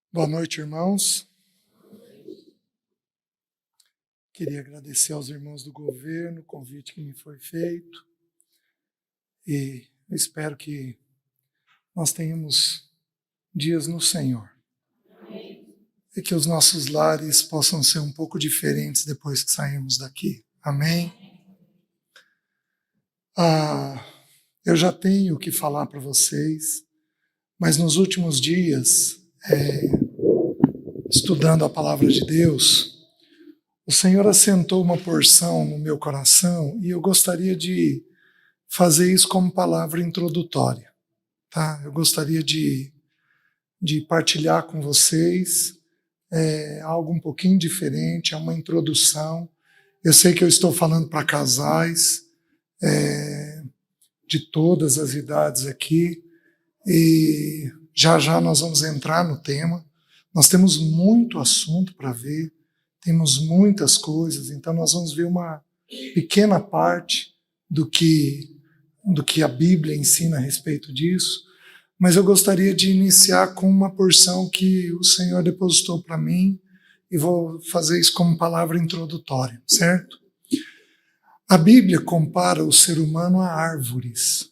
Boa noite, irmãos. Queria agradecer aos irmãos do governo o convite que me foi feito e eu espero que nós tenhamos dias no Senhor e que os nossos lares possam ser um pouco diferentes depois que sairmos daqui. Amém? Eu já tenho o que falar para vocês, mas nos últimos dias, estudando a palavra de Deus, o Senhor assentou uma porção no meu coração e eu gostaria de fazer isso como palavra introdutória, tá? Eu gostaria de partilhar com vocês algo um pouquinho diferente, é uma introdução. Eu sei que eu estou falando para casais de todas as idades aqui e já nós vamos entrar no tema. Nós temos muito assunto para ver, temos muitas coisas, então nós vamos ver uma pequena parte do que a Bíblia ensina a respeito disso, mas eu gostaria de iniciar com uma porção que o Senhor depositou para mim e vou fazer isso como palavra introdutória, certo? A Bíblia compara o ser humano a árvores.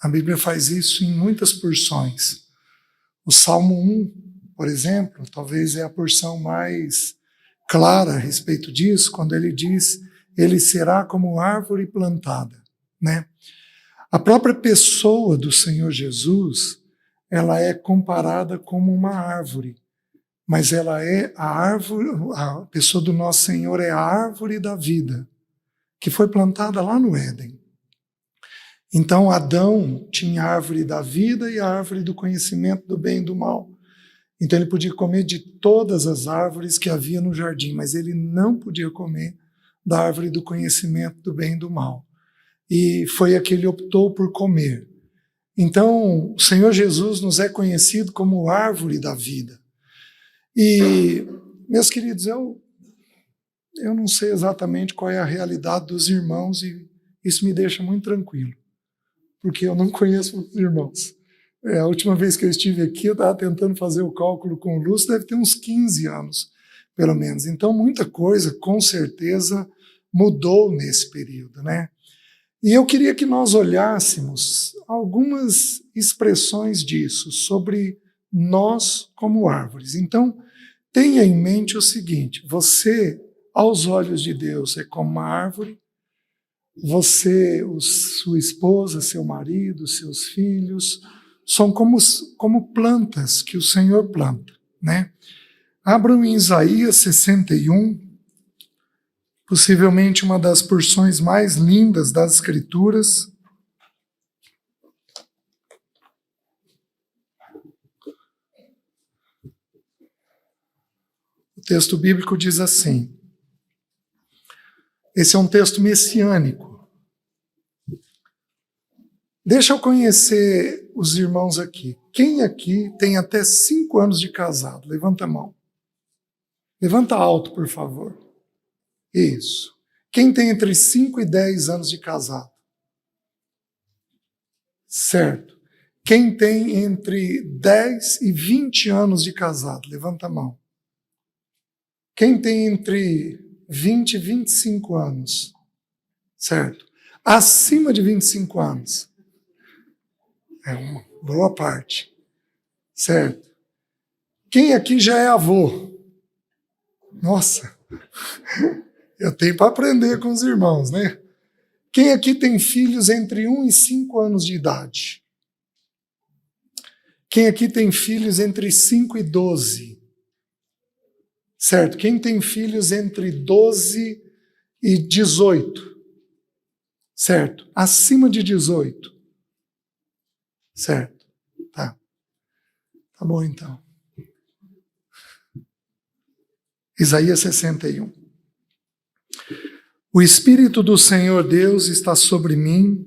A Bíblia faz isso em muitas porções. O Salmo 1, por exemplo, talvez é a porção mais clara a respeito disso, quando ele diz, ele será como árvore plantada, né? A própria pessoa do Senhor Jesus, ela é comparada como uma árvore, mas ela é a árvore, a pessoa do nosso Senhor é a árvore da vida, que foi plantada lá no Éden. Então Adão tinha a árvore da vida e a árvore do conhecimento do bem e do mal. Então ele podia comer de todas as árvores que havia no jardim, mas ele não podia comer da árvore do conhecimento do bem e do mal. E foi a que ele optou por comer. Então, o Senhor Jesus nos é conhecido como árvore da vida. E, meus queridos, eu não sei exatamente qual é a realidade dos irmãos e isso me deixa muito tranquilo, porque eu não conheço os irmãos. A última vez que eu estive aqui, eu estava tentando fazer o cálculo com o Lúcio, deve ter uns 15 anos, pelo menos. Então, muita coisa, com certeza, mudou nesse período, né? E eu queria que nós olhássemos algumas expressões disso, sobre nós como árvores. Então, tenha em mente o seguinte, você, aos olhos de Deus, é como uma árvore, você, sua esposa, seu marido, seus filhos, são como plantas que o Senhor planta, né? Abram em Isaías 61, possivelmente uma das porções mais lindas das Escrituras. O texto bíblico diz assim, esse é um texto messiânico. Deixa eu conhecer os irmãos aqui. Quem aqui tem até 5 anos de casado? Levanta a mão. Levanta alto, por favor. Isso. Quem tem entre 5 e 10 anos de casado? Certo. Quem tem entre 10 e 20 anos de casado? Levanta a mão. Quem tem entre 20 e 25 anos? Certo. Acima de 25 anos? É uma boa parte. Certo. Quem aqui já é avô? Nossa, eu tenho para aprender com os irmãos, né? Quem aqui tem filhos entre 1 e 5 anos de idade? Quem aqui tem filhos entre 5 e 12? Certo. Quem tem filhos entre 12 e 18? Certo. Acima de 18? Certo. Tá. Tá bom, então. Isaías 61. O Espírito do Senhor Deus está sobre mim,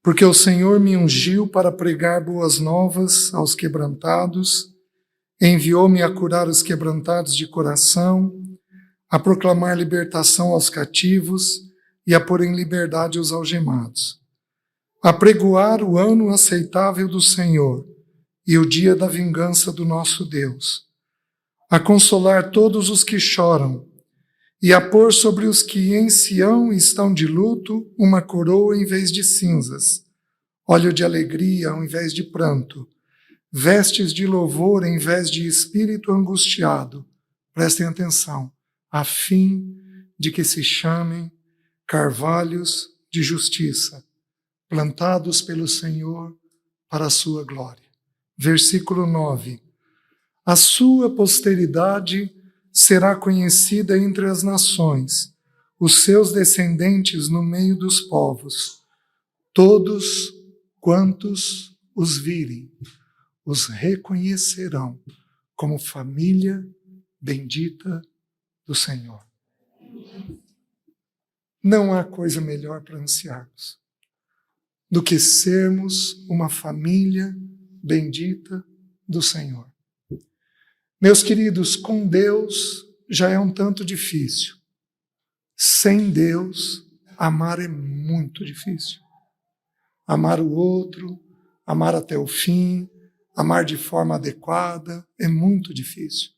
porque o Senhor me ungiu para pregar boas novas aos quebrantados, enviou-me a curar os quebrantados de coração, a proclamar libertação aos cativos e a pôr em liberdade os algemados, a pregoar o ano aceitável do Senhor e o dia da vingança do nosso Deus, a consolar todos os que choram, e a pôr sobre os que em Sião estão de luto uma coroa em vez de cinzas, óleo de alegria ao invés de pranto, vestes de louvor em vez de espírito angustiado. Prestem atenção, a fim de que se chamem carvalhos de justiça, plantados pelo Senhor para a sua glória. Versículo 9. A sua posteridade será conhecida entre as nações, os seus descendentes no meio dos povos. Todos quantos os virem, os reconhecerão como família bendita do Senhor. Não há coisa melhor para ansiarmos do que sermos uma família bendita do Senhor. Meus queridos, com Deus já é um tanto difícil. Sem Deus, amar é muito difícil. Amar o outro, amar até o fim, amar de forma adequada, é muito difícil.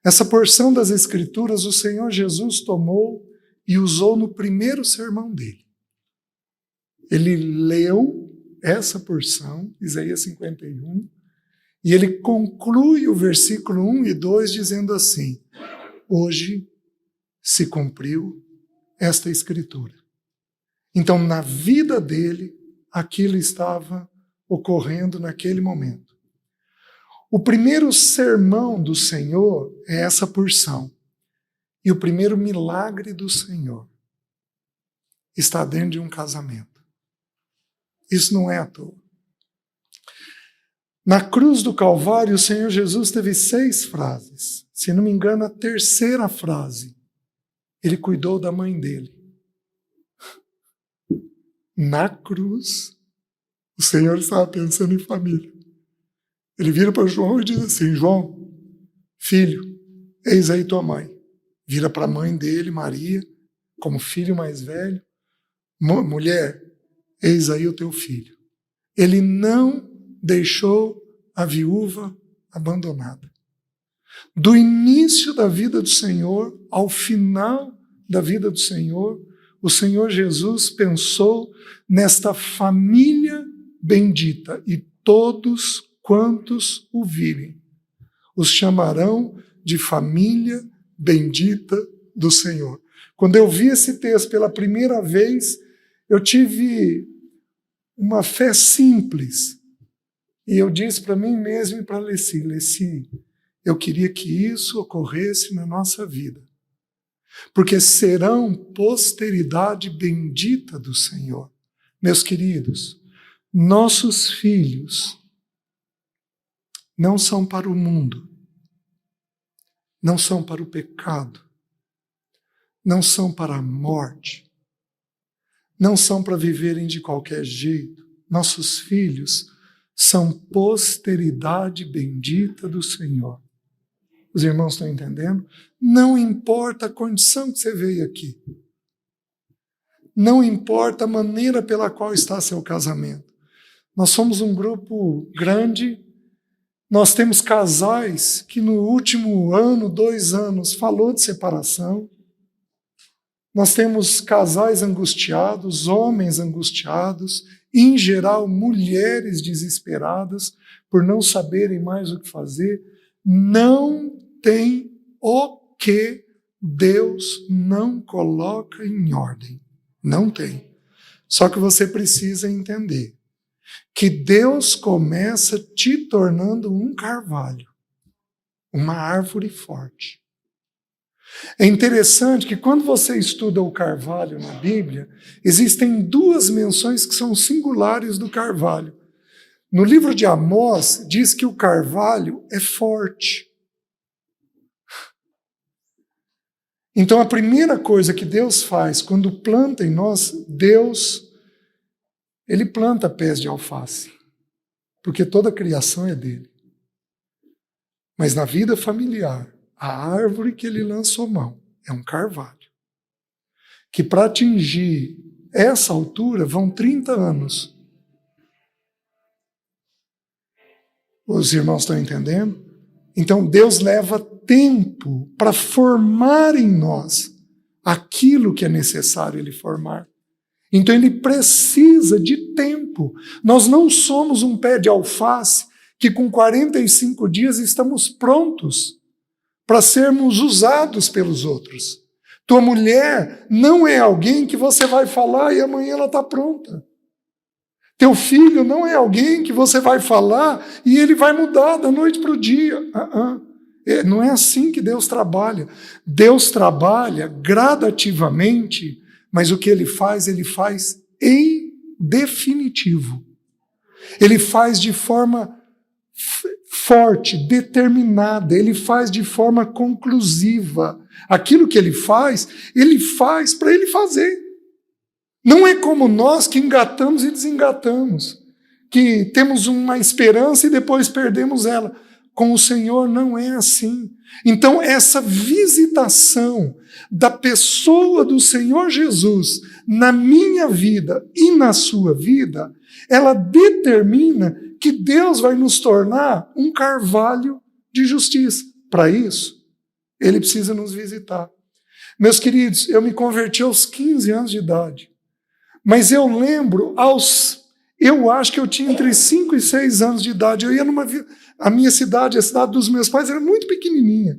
Essa porção das Escrituras o Senhor Jesus tomou e usou no primeiro sermão dele. Ele leu essa porção, Isaías 51, e ele conclui o versículo 1 e 2 dizendo assim: hoje se cumpriu esta Escritura. Então, na vida dele, aquilo estava ocorrendo naquele momento. O primeiro sermão do Senhor é essa porção. E o primeiro milagre do Senhor está dentro de um casamento. Isso não é à toa. Na cruz do Calvário, o Senhor Jesus teve 6 frases. Se não me engano, a terceira frase, ele cuidou da mãe dele. Na cruz, o Senhor estava pensando em família. Ele vira para João e diz assim: João, filho, eis aí tua mãe. Vira para a mãe dele, Maria, como filho mais velho. Mulher, eis aí o teu filho. Ele não deixou a viúva abandonada. Do início da vida do Senhor ao final da vida do Senhor, o Senhor Jesus pensou nesta família bendita, e todos quantos o virem os chamarão de família bendita do Senhor. Quando eu vi esse texto pela primeira vez, eu tive uma fé simples. E eu disse para mim mesmo e para Leci, eu queria que isso ocorresse na nossa vida. Porque serão posteridade bendita do Senhor. Meus queridos, nossos filhos não são para o mundo, não são para o pecado, não são para a morte, não são para viverem de qualquer jeito. Nossos filhos são posteridade bendita do Senhor. Os irmãos estão entendendo? Não importa a condição que você veio aqui. Não importa a maneira pela qual está seu casamento. Nós somos um grupo grande. Nós temos casais que no último ano, 2 anos, falou de separação. Nós temos casais angustiados, homens angustiados, em geral, mulheres desesperadas por não saberem mais o que fazer. Não tem o que Deus não coloca em ordem. Não tem. Só que você precisa entender que Deus começa te tornando um carvalho, uma árvore forte. É interessante que quando você estuda o carvalho na Bíblia, existem 2 menções que são singulares do carvalho. No livro de Amós, diz que o carvalho é forte. Então, a primeira coisa que Deus faz quando planta em nós, Ele planta pés de alface, porque toda a criação é dele. Mas na vida familiar, a árvore que ele lançou mão é um carvalho, que para atingir essa altura vão 30 anos. Os irmãos estão entendendo? Então Deus leva tempo para formar em nós aquilo que é necessário Ele formar. Então Ele precisa de tempo. Nós não somos um pé de alface que com 45 dias estamos prontos para sermos usados pelos outros. Tua mulher não é alguém que você vai falar e amanhã ela está pronta. Teu filho não é alguém que você vai falar e ele vai mudar da noite para o dia. Não é assim que Deus trabalha. Deus trabalha gradativamente, mas o que Ele faz em definitivo. Ele faz de forma forte, determinada, Ele faz de forma conclusiva. Aquilo que Ele faz para Ele fazer. Não é como nós que engatamos e desengatamos, que temos uma esperança e depois perdemos ela. Com o Senhor não é assim. Então essa visitação da pessoa do Senhor Jesus na minha vida e na sua vida, ela determina que Deus vai nos tornar um carvalho de justiça. Para isso, Ele precisa nos visitar. Meus queridos, eu me converti aos 15 anos de idade. Mas eu lembro, eu acho que eu tinha entre 5 e 6 anos de idade. Eu ia a minha cidade, a cidade dos meus pais, era muito pequenininha.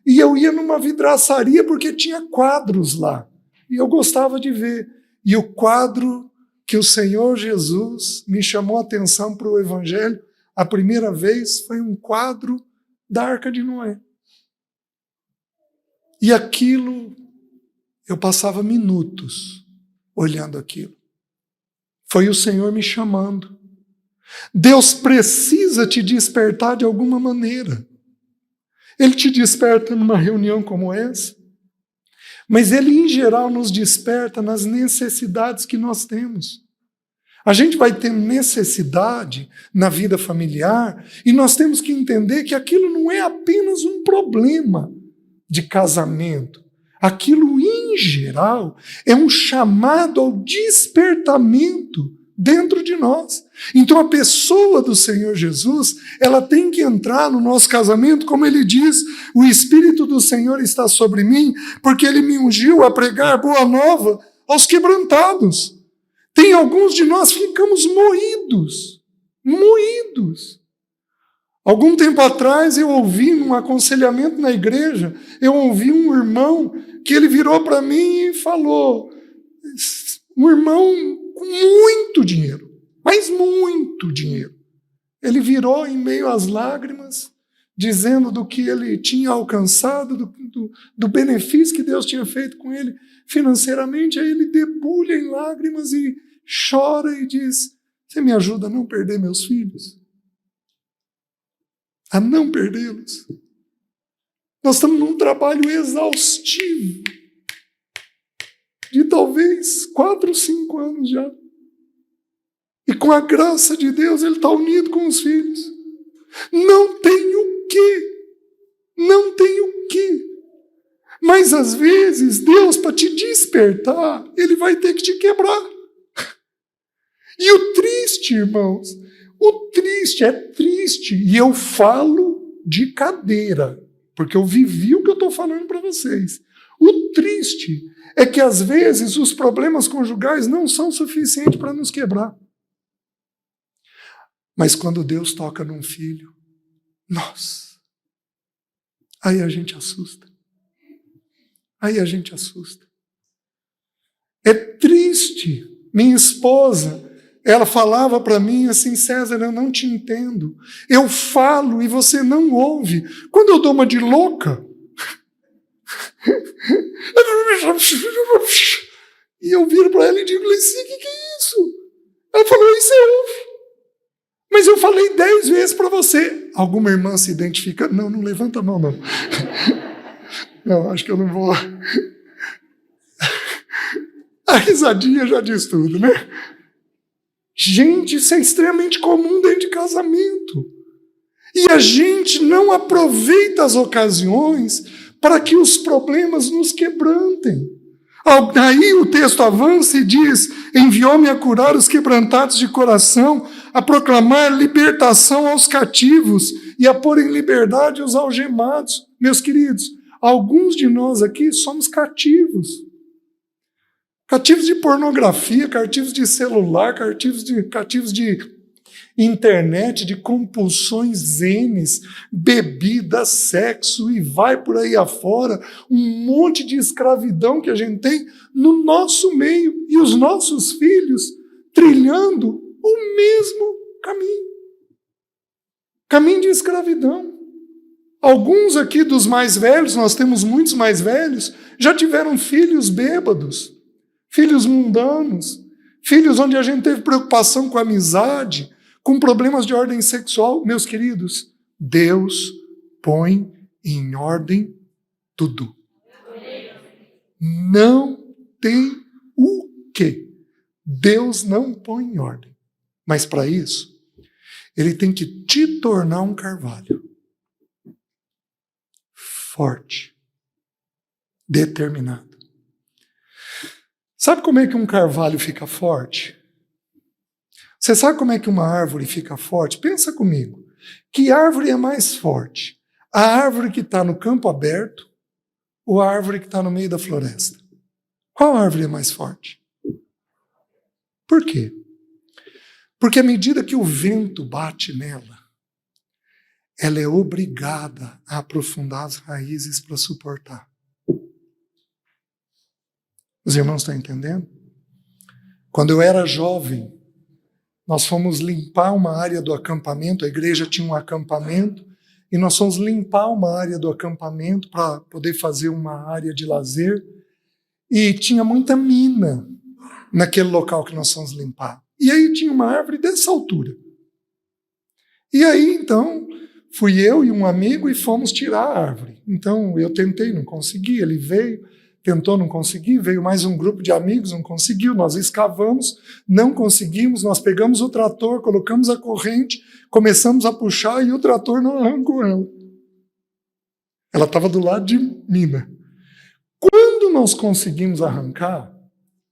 E eu ia numa vidraçaria porque tinha quadros lá. E eu gostava de ver. E o quadro que o Senhor Jesus me chamou a atenção para o Evangelho, a primeira vez, foi um quadro da Arca de Noé. E aquilo, eu passava minutos olhando aquilo. Foi o Senhor me chamando. Deus precisa te despertar de alguma maneira. Ele te desperta numa reunião como essa, mas Ele, em geral, nos desperta nas necessidades que nós temos. A gente vai ter necessidade na vida familiar e nós temos que entender que aquilo não é apenas um problema de casamento. Aquilo, em geral, é um chamado ao despertamento dentro de nós. Então a pessoa do Senhor Jesus, ela tem que entrar no nosso casamento, como Ele diz, o Espírito do Senhor está sobre mim, porque Ele me ungiu a pregar boa nova aos quebrantados. Tem alguns de nós que ficamos moídos. Algum tempo atrás eu ouvi num aconselhamento na igreja, eu ouvi um irmão que ele virou para mim e falou, um irmão com muito dinheiro, mas muito dinheiro. Ele virou em meio às lágrimas, dizendo do que ele tinha alcançado, do benefício que Deus tinha feito com ele financeiramente. Aí ele debulha em lágrimas e chora e diz, você me ajuda a não perder meus filhos? A não perdê-los? Nós estamos num trabalho exaustivo de talvez 4, 5 anos já. E com a graça de Deus, ele está unido com os filhos. Não tem o quê. Mas às vezes, Deus, para te despertar, Ele vai ter que te quebrar. E o triste, irmãos, é triste. E eu falo de cadeira, porque eu vivi o que eu estou falando para vocês. O triste é que às vezes os problemas conjugais não são suficientes para nos quebrar. Mas quando Deus toca num filho, nossa, aí a gente assusta. É triste. Minha esposa, ela falava para mim assim, César, eu não te entendo. Eu falo e você não ouve. Quando eu dou uma de louca, e eu viro para ela e digo, Leci, o que é isso? Ela falou, isso você ouve. Mas eu falei 10 vezes para você. Alguma irmã se identifica? Não levanta a mão, não. Não, acho que eu não vou. A risadinha já diz tudo, né? Gente, isso é extremamente comum dentro de casamento. E a gente não aproveita as ocasiões para que os problemas nos quebrantem. Aí o texto avança e diz, enviou-me a curar os quebrantados de coração, a proclamar libertação aos cativos e a pôr em liberdade os algemados. Meus queridos, alguns de nós aqui somos cativos. Cativos de pornografia, cativos de celular, cativos de internet, de compulsões N's, bebida, sexo e vai por aí afora, um monte de escravidão que a gente tem no nosso meio e os nossos filhos trilhando o mesmo caminho. Caminho de escravidão. Alguns aqui dos mais velhos, nós temos muitos mais velhos, já tiveram filhos bêbados, filhos mundanos, filhos onde a gente teve preocupação com a amizade, com problemas de ordem sexual. Meus queridos, Deus põe em ordem tudo. Não tem o quê. Deus não põe em ordem. Mas para isso, Ele tem que te tornar um carvalho. Forte. Determinado. Sabe como é que um carvalho fica forte? Você sabe como é que uma árvore fica forte? Pensa comigo. Que árvore é mais forte? A árvore que está no campo aberto ou a árvore que está no meio da floresta? Qual árvore é mais forte? Por quê? Porque à medida que o vento bate nela, ela é obrigada a aprofundar as raízes para suportar. Os irmãos estão entendendo? Quando eu era jovem, nós fomos limpar uma área do acampamento, a igreja tinha um acampamento, e nós fomos limpar uma área do acampamento para poder fazer uma área de lazer, e tinha muita mina naquele local que nós fomos limpar. E aí tinha uma árvore dessa altura. E aí, então, fui eu e um amigo e fomos tirar a árvore. Então, eu tentei, não consegui, ele veio, tentou, não consegui, veio mais um grupo de amigos, não conseguiu, nós escavamos, não conseguimos, nós pegamos o trator, colocamos a corrente, começamos a puxar e o trator não arrancou ela. Ela estava do lado de mina. Quando nós conseguimos arrancar,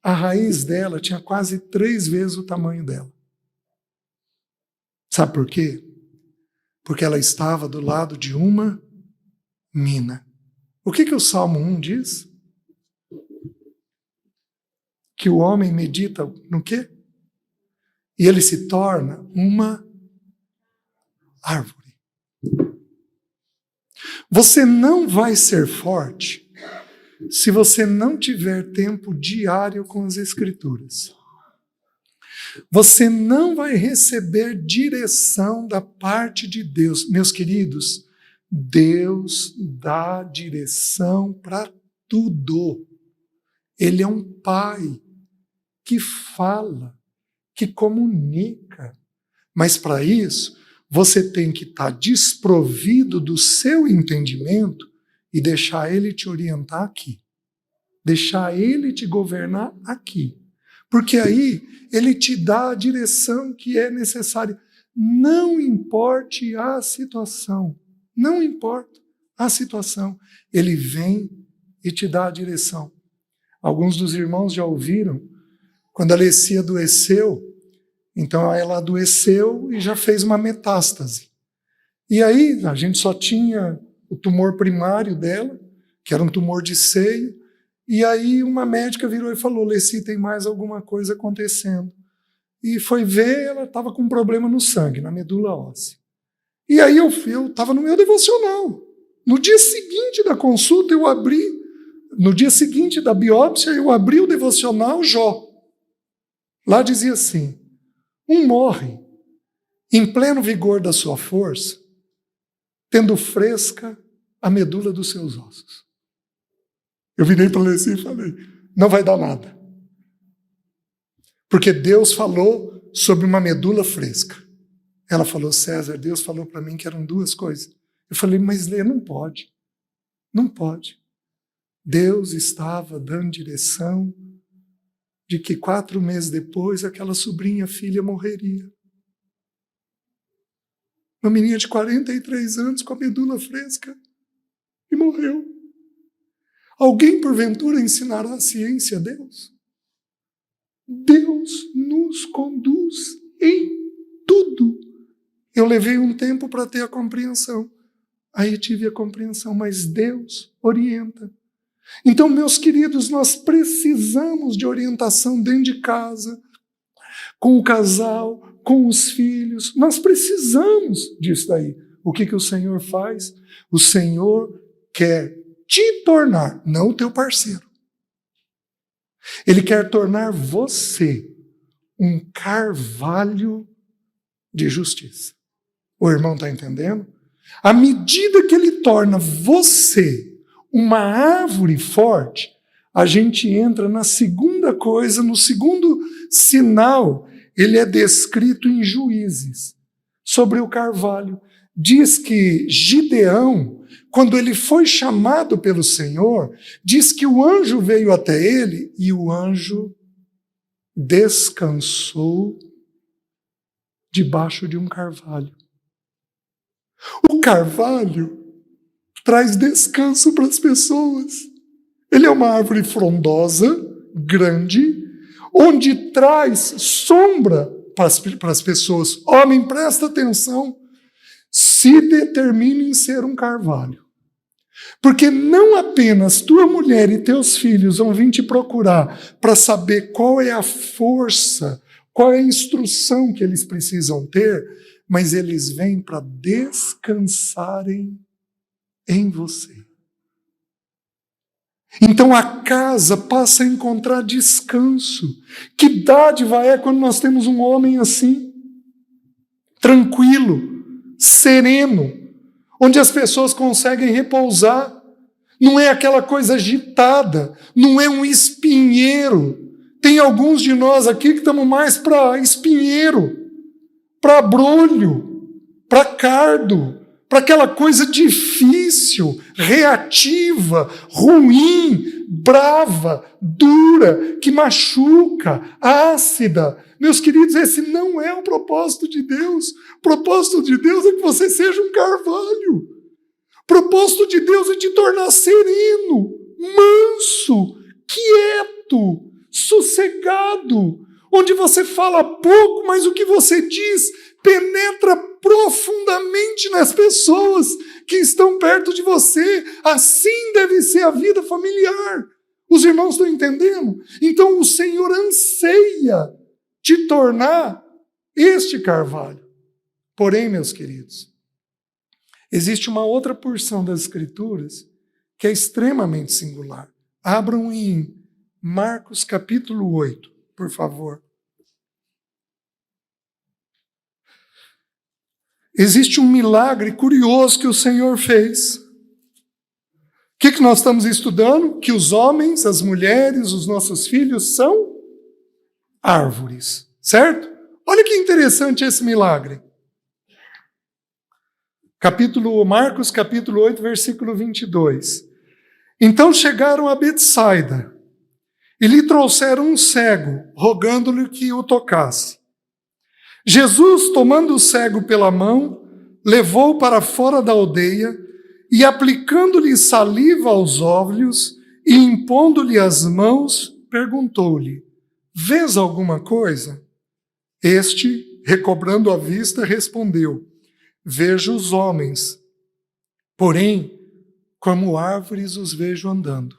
a raiz dela tinha quase 3 vezes o tamanho dela. Sabe por quê? Porque ela estava do lado de uma mina. O que o Salmo 1 diz? Que o homem medita no quê? E ele se torna uma árvore. Você não vai ser forte se você não tiver tempo diário com as Escrituras. Você não vai receber direção da parte de Deus. Meus queridos, Deus dá direção para tudo. Ele é um pai que fala, que comunica. Mas para isso, você tem que estar desprovido do seu entendimento e deixar ele te orientar aqui. Deixar ele te governar aqui. Porque aí ele te dá a direção que é necessária. Não importe a situação. Não importa a situação. Ele vem e te dá a direção. Alguns dos irmãos já ouviram, quando a Alessi adoeceu, então ela adoeceu e já fez uma metástase. E aí a gente só tinha o tumor primário dela, que era um tumor de seio, e aí uma médica virou e falou, Alessi, tem mais alguma coisa acontecendo. E foi ver, ela estava com um problema no sangue, na medula óssea. E aí eu estava no meu devocional. No dia seguinte da consulta, eu abri, no dia seguinte da biópsia, eu abri o devocional Jó. Lá dizia assim, um morre em pleno vigor da sua força, tendo fresca a medula dos seus ossos. Eu virei para Alessi e falei, não vai dar nada. Porque Deus falou sobre uma medula fresca. Ela falou, César, Deus falou para mim que eram 2 coisas. Eu falei, mas Lê, não pode. Não pode. Deus estava dando direção de que 4 meses depois aquela sobrinha filha morreria. Uma menina de 43 anos com a medula fresca e morreu. Alguém porventura ensinará a ciência a Deus? Deus nos conduz em tudo. Eu levei um tempo para ter a compreensão. Aí tive a compreensão, mas Deus orienta. Então, meus queridos, nós precisamos de orientação dentro de casa, com o casal, com os filhos. Nós precisamos disso daí. O que o Senhor faz? O Senhor quer te tornar, não o teu parceiro. Ele quer tornar você um carvalho de justiça. O irmão está entendendo? À medida que ele torna você uma árvore forte, a gente entra na segunda coisa, no segundo sinal, ele é descrito em Juízes, sobre o carvalho. Diz que Gideão, quando ele foi chamado pelo Senhor, diz que o anjo veio até ele e o anjo descansou debaixo de um carvalho. O carvalho traz descanso para as pessoas. Ele é uma árvore frondosa, grande, onde traz sombra para as pessoas. Homem, presta atenção, se determine em ser um carvalho. Porque não apenas tua mulher e teus filhos vão vir te procurar para saber qual é a força, qual é a instrução que eles precisam ter, mas eles vêm para descansarem em você. Então a casa passa a encontrar descanso. Que dádiva é quando nós temos um homem assim, tranquilo, sereno, onde as pessoas conseguem repousar. Não é aquela coisa agitada, não é um espinheiro. Tem alguns de nós aqui que estamos mais para espinheiro, para brolho, para cardo, para aquela coisa difícil, reativa, ruim, brava, dura, que machuca, ácida. Meus queridos, esse não é o propósito de Deus. O propósito de Deus é que você seja um carvalho. O propósito de Deus é te tornar sereno, manso, quieto, sossegado, onde você fala pouco, mas o que você diz penetra profundamente nas pessoas que estão perto de você. Assim deve ser a vida familiar. Os irmãos estão entendendo? Então o Senhor anseia te tornar este carvalho. Porém, meus queridos, existe uma outra porção das Escrituras que é extremamente singular. Abram em Marcos capítulo 8, por favor. Existe um milagre curioso que o Senhor fez. O que nós estamos estudando? Que os homens, as mulheres, os nossos filhos são árvores, certo? Olha que interessante esse milagre. Marcos capítulo 8, versículo 22. Então chegaram a Betsaida e lhe trouxeram um cego, rogando-lhe que o tocasse. Jesus, tomando o cego pela mão, levou-o para fora da aldeia e, aplicando-lhe saliva aos olhos e impondo-lhe as mãos, perguntou-lhe: vês alguma coisa? Este, recobrando a vista, respondeu: vejo os homens, porém, como árvores os vejo andando.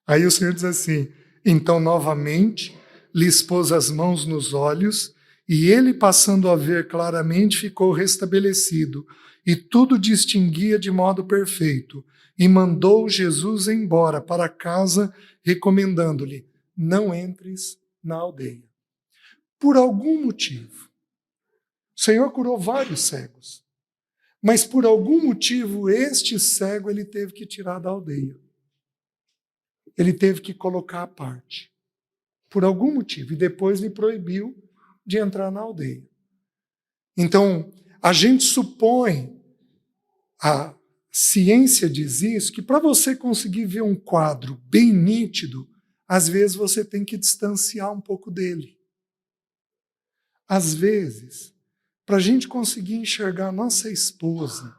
Aí o Senhor diz assim: então novamente lhes pôs as mãos nos olhos, e ele, passando a ver claramente, ficou restabelecido, e tudo distinguia de modo perfeito, e mandou Jesus embora para casa, recomendando-lhe: não entres na aldeia. Por algum motivo, o Senhor curou vários cegos, mas por algum motivo este cego ele teve que tirar da aldeia. Ele teve que colocar à parte, por algum motivo, e depois lhe proibiu de entrar na aldeia. Então, a gente supõe, a ciência diz isso, que para você conseguir ver um quadro bem nítido, às vezes você tem que distanciar um pouco dele. Às vezes, para a gente conseguir enxergar nossa esposa,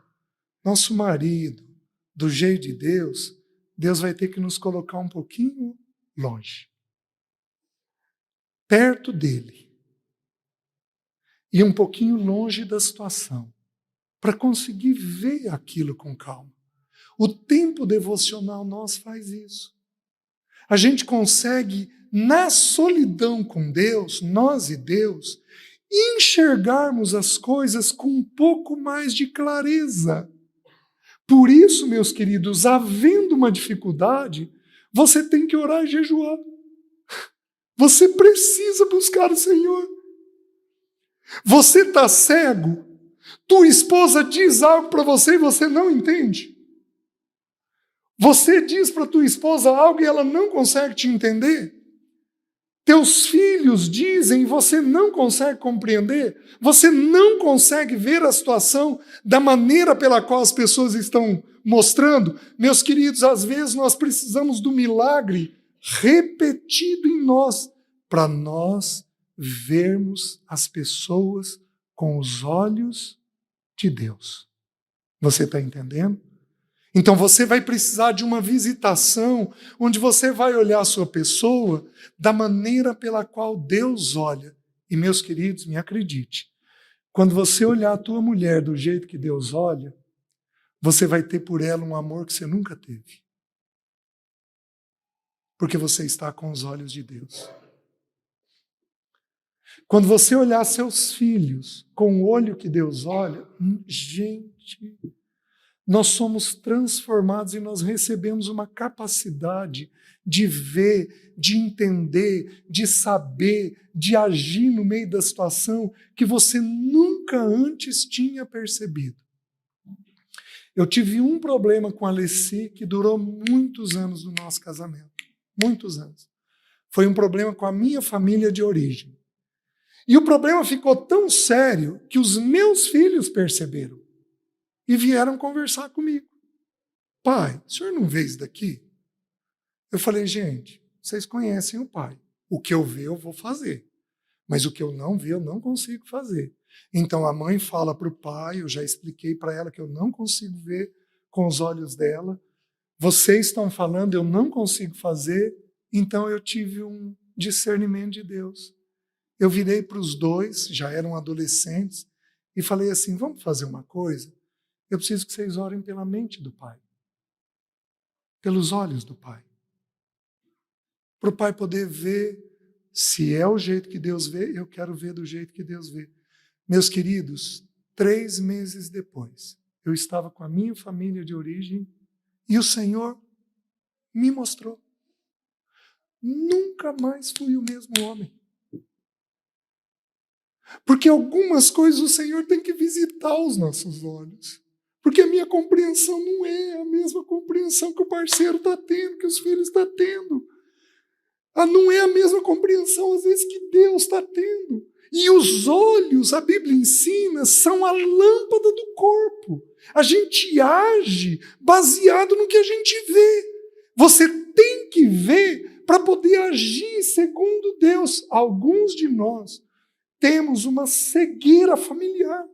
nosso marido, do jeito de Deus, Deus vai ter que nos colocar um pouquinho longe, perto dele. ir um pouquinho longe da situação, para conseguir ver aquilo com calma. O tempo devocional nosso faz isso. A gente consegue, na solidão com Deus, nós e Deus, enxergarmos as coisas com um pouco mais de clareza. Por isso, meus queridos, havendo uma dificuldade, você tem que orar e jejuar. Você precisa buscar o Senhor. Você está cego? Tua esposa diz algo para você e você não entende? Você diz para tua esposa algo e ela não consegue te entender? Teus filhos dizem e você não consegue compreender? Você não consegue ver a situação da maneira pela qual as pessoas estão mostrando? Meus queridos, às vezes nós precisamos do milagre repetido em nós, para nós vermos as pessoas com os olhos de Deus. Você está entendendo? Então você vai precisar de uma visitação onde você vai olhar a sua pessoa da maneira pela qual Deus olha. E, meus queridos, me acredite, quando você olhar a tua mulher do jeito que Deus olha, você vai ter por ela um amor que você nunca teve. Porque você está com os olhos de Deus. Quando você olhar seus filhos com o olho que Deus olha, gente, nós somos transformados e nós recebemos uma capacidade de ver, de entender, de saber, de agir no meio da situação que você nunca antes tinha percebido. Eu tive um problema com a Alessi que durou muitos anos no nosso casamento. Muitos anos. Foi um problema com a minha família de origem. E o problema ficou tão sério que os meus filhos perceberam e vieram conversar comigo. Pai, o senhor não vê isso daqui? Eu falei, gente, vocês conhecem o pai. O que eu ver, eu vou fazer. Mas o que eu não ver, eu não consigo fazer. Então a mãe fala para o pai, eu já expliquei para ela que eu não consigo ver com os olhos dela. Vocês estão falando, eu não consigo fazer. Então eu tive um discernimento de Deus. Eu virei para os dois, já eram adolescentes, e falei assim, vamos fazer uma coisa? Eu preciso que vocês orem pela mente do pai. Pelos olhos do pai. Para o pai poder ver se é o jeito que Deus vê, eu quero ver do jeito que Deus vê. Meus queridos, 3 meses depois, eu estava com a minha família de origem e o Senhor me mostrou. Nunca mais fui o mesmo homem. Porque algumas coisas o Senhor tem que visitar os nossos olhos. Porque a minha compreensão não é a mesma compreensão que o parceiro está tendo, que os filhos estão tendo. Não é a mesma compreensão, às vezes, que Deus está tendo. E os olhos, a Bíblia ensina, são a lâmpada do corpo. A gente age baseado no que a gente vê. Você tem que ver para poder agir segundo Deus. Alguns de nós temos uma cegueira familiar.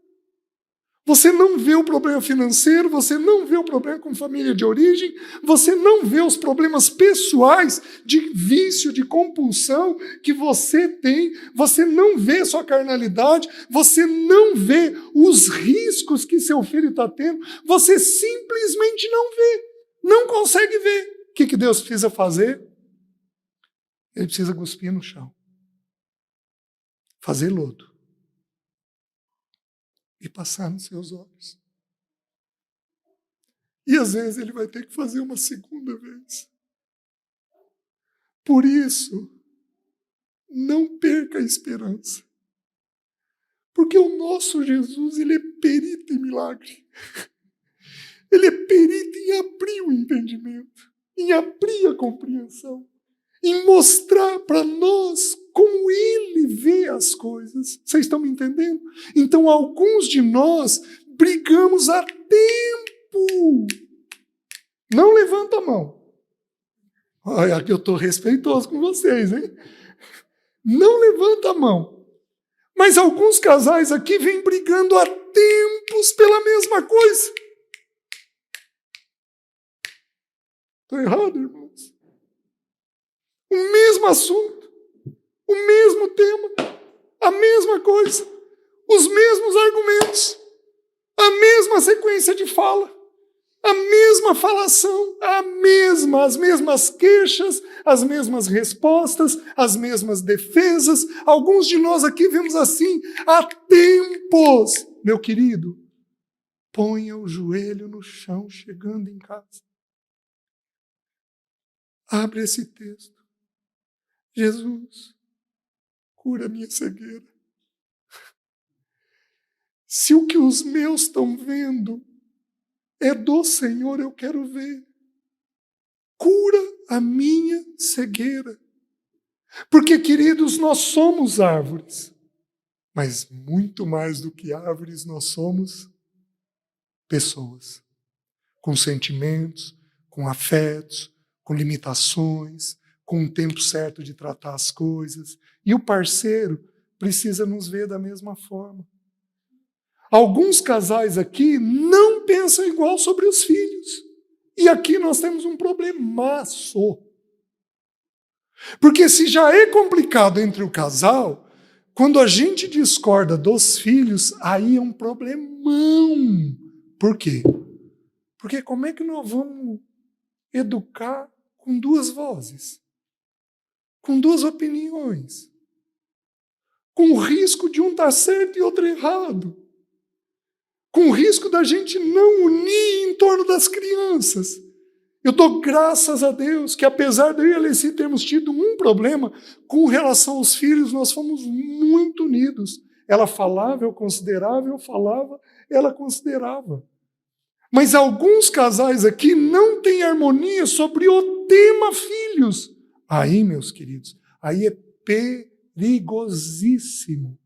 Você não vê o problema financeiro, você não vê o problema com família de origem, você não vê os problemas pessoais de vício, de compulsão que você tem, você não vê sua carnalidade, você não vê os riscos que seu filho está tendo, você simplesmente não vê, não consegue ver. O que Deus precisa fazer? Ele precisa cuspir no chão. Fazer lodo. E passar nos seus olhos. E às vezes ele vai ter que fazer uma segunda vez. Por isso, não perca a esperança. Porque o nosso Jesus, ele é perito em milagre. Ele é perito em abrir o entendimento, em abrir a compreensão, em mostrar para nós como ele vê as coisas. Vocês estão me entendendo? Então, alguns de nós brigamos há tempo. Não levanta a mão. Olha, aqui eu estou respeitoso com vocês, hein? Não levanta a mão. Mas alguns casais aqui vêm brigando há tempos pela mesma coisa. Estou errado, irmãos? O mesmo assunto. O mesmo tema, a mesma coisa. os mesmos argumentos, a mesma sequência de fala, a mesma falação, as mesmas queixas, as mesmas respostas, as mesmas defesas. Alguns de nós aqui vemos assim há tempos. Meu querido, ponha o joelho no chão chegando em casa. Abre esse texto. Jesus, cura minha cegueira. Se o que os meus estão vendo é do Senhor, eu quero ver. Cura a minha cegueira. Porque, queridos, nós somos árvores. Mas muito mais do que árvores, nós somos pessoas. Com sentimentos, com afetos, com limitações, com um tempo certo de tratar as coisas. E o parceiro precisa nos ver da mesma forma. Alguns casais aqui não pensam igual sobre os filhos. E aqui nós temos um problemaço. Porque se já é complicado entre o casal, quando a gente discorda dos filhos, aí é um problemão. Por quê? Porque como é que nós vamos educar com duas vozes? Com duas opiniões? Com o risco de um estar certo e outro errado? Com o risco da gente não unir em torno das crianças. Eu dou graças a Deus que, apesar de eu e a Alessi termos tido um problema, com relação aos filhos, nós fomos muito unidos. Ela falava, eu considerava, eu falava, ela considerava. Mas alguns casais aqui não têm harmonia sobre o tema filhos. Aí, meus queridos, aí é perigosíssimo.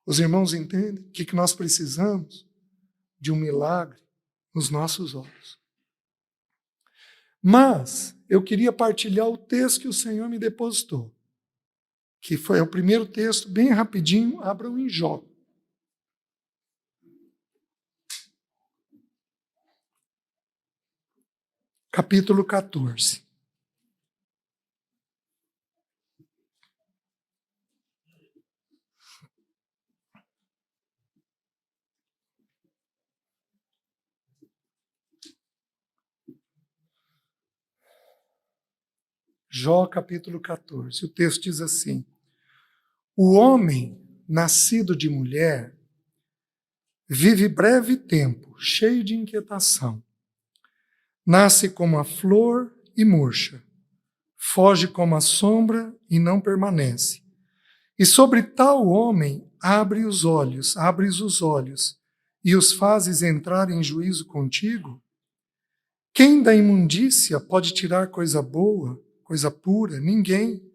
Os irmãos entendem o que nós precisamos? De um milagre nos nossos olhos. Mas eu queria partilhar o texto que o Senhor me depositou, que foi o primeiro texto, bem rapidinho, abram em Jó. Capítulo 14. Jó, capítulo 14. O texto diz assim: o homem, nascido de mulher, vive breve tempo, cheio de inquietação. Nasce como a flor e murcha, foge como a sombra e não permanece. E sobre tal homem abres os olhos, e os fazes entrar em juízo contigo? Quem da imundícia pode tirar coisa boa, coisa pura? Ninguém.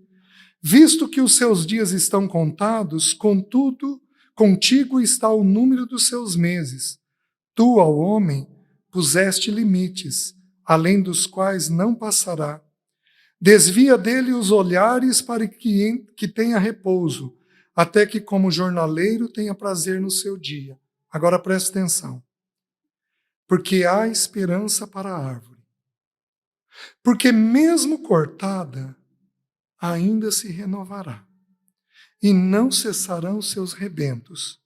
Visto que os seus dias estão contados, contudo, contigo está o número dos seus meses. Tu, ao homem, puseste limites, além dos quais não passará. Desvia dele os olhares para que tenha repouso, até que, como jornaleiro, tenha prazer no seu dia. Agora preste atenção. Porque há esperança para a árvore. Porque mesmo cortada, ainda se renovará, e não cessarão seus rebentos.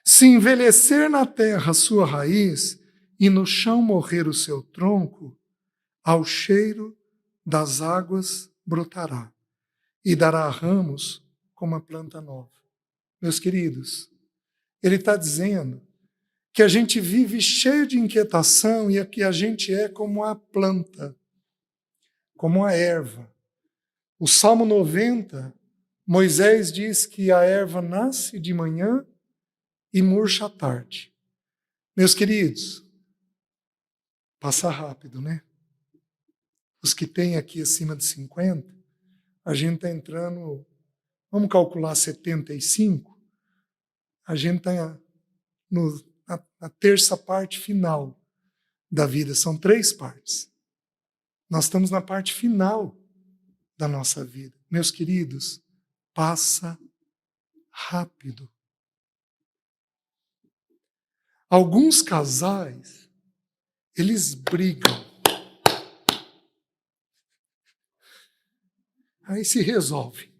Se envelhecer na terra a sua raiz, e no chão morrer o seu tronco, ao cheiro das águas brotará, e dará ramos como a planta nova. Meus queridos, ele está dizendo que a gente vive cheio de inquietação e que a gente é como a planta, como a erva. O Salmo 90, Moisés diz que a erva nasce de manhã e murcha à tarde. Meus queridos, passa rápido, né? Os que têm aqui acima de 50, a gente está entrando, vamos calcular 75, a gente está na terça parte final da vida, são 3 partes. Nós estamos na parte final da nossa vida. Meus queridos, passa rápido. Alguns casais, eles brigam. Aí se resolve.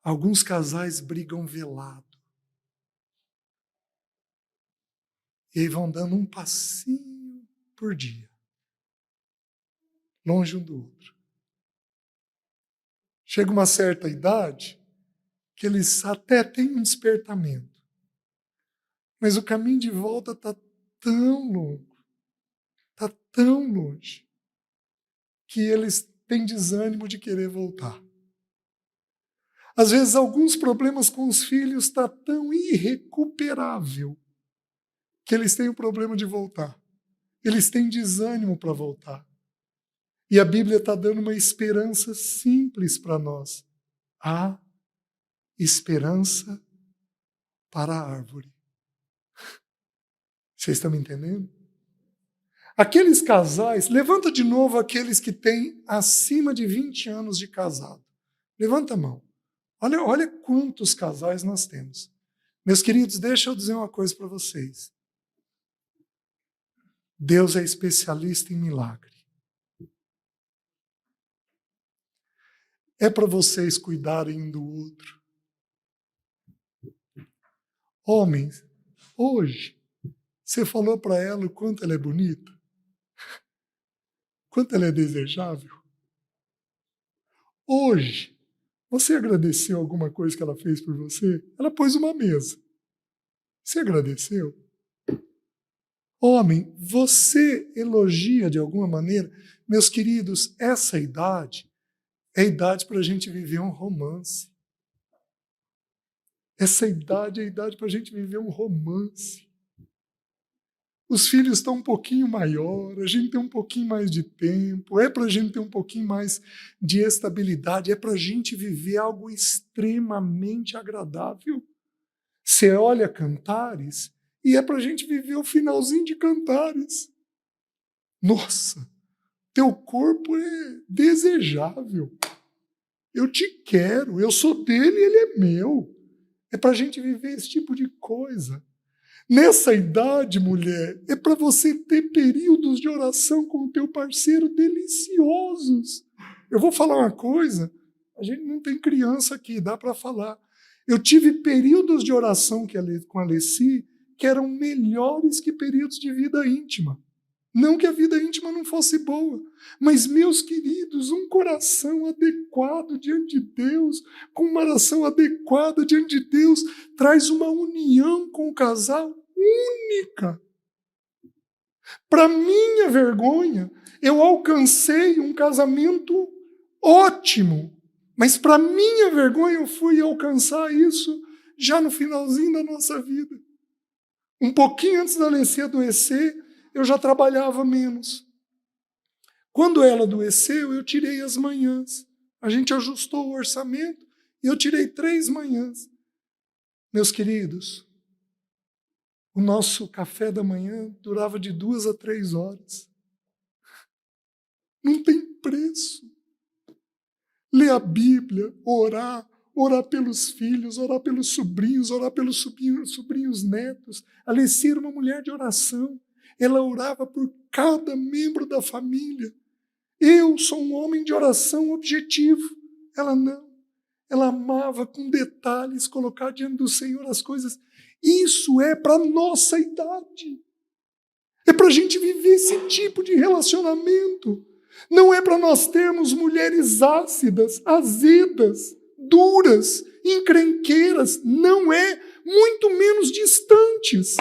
Alguns casais brigam velado. E aí vão dando um passinho por dia, longe um do outro. Chega uma certa idade que eles até têm um despertamento, mas o caminho de volta está tão longo, está tão longe, que eles têm desânimo de querer voltar. Às vezes, alguns problemas com os filhos estão tão irrecuperável que eles têm o problema de voltar. Eles têm desânimo para voltar. E a Bíblia está dando uma esperança simples para nós. Há esperança para a árvore. Vocês estão me entendendo? Aqueles casais, levanta de novo aqueles que têm acima de 20 anos de casado. Levanta a mão. Olha quantos casais nós temos. Meus queridos, deixa eu dizer uma coisa para vocês. Deus é especialista em milagre. É para vocês cuidarem um do outro. Homens, hoje, você falou para ela o quanto ela é bonita? Quanto ela é desejável? Hoje, você agradeceu alguma coisa que ela fez por você? Ela pôs uma mesa. Você agradeceu? Homem, você elogia de alguma maneira? Meus queridos, essa idade é a idade para a gente viver um romance. Essa idade é a idade para a gente viver um romance. Os filhos estão um pouquinho maior, a gente tem um pouquinho mais de tempo, é para a gente ter um pouquinho mais de estabilidade, é para a gente viver algo extremamente agradável. Você olha Cantares e é para a gente viver o finalzinho de Cantares. Nossa, teu corpo é desejável. Eu te quero, eu sou dele e ele é meu. É para a gente viver esse tipo de coisa. Nessa idade, mulher, é para você ter períodos de oração com o teu parceiro deliciosos. Eu vou falar uma coisa, a gente não tem criança aqui, dá para falar. Eu tive períodos de oração com a Alessi que eram melhores que períodos de vida íntima. Não que a vida íntima não fosse boa, mas, meus queridos, um coração adequado diante de Deus, com uma oração adequada diante de Deus, traz uma união com o casal única. Para minha vergonha, eu alcancei um casamento ótimo, mas para minha vergonha eu fui alcançar isso já no finalzinho da nossa vida. Um pouquinho antes da Alessi adoecer, eu já trabalhava menos. Quando ela adoeceu, eu tirei as manhãs. A gente ajustou o orçamento e eu tirei 3 manhãs. Meus queridos, o nosso café da manhã durava de 2 a 3 horas. Não tem preço. Ler a Bíblia, orar pelos filhos, orar pelos sobrinhos, orar pelos sobrinhos netos. A Alessi era uma mulher de oração. Ela orava por cada membro da família. Eu sou um homem de oração objetivo. Ela não. Ela amava com detalhes colocar diante do Senhor as coisas. Isso é para a nossa idade. É para a gente viver esse tipo de relacionamento. Não é para nós termos mulheres ácidas, azedas, duras, encrenqueiras. Não é, muito menos distantes.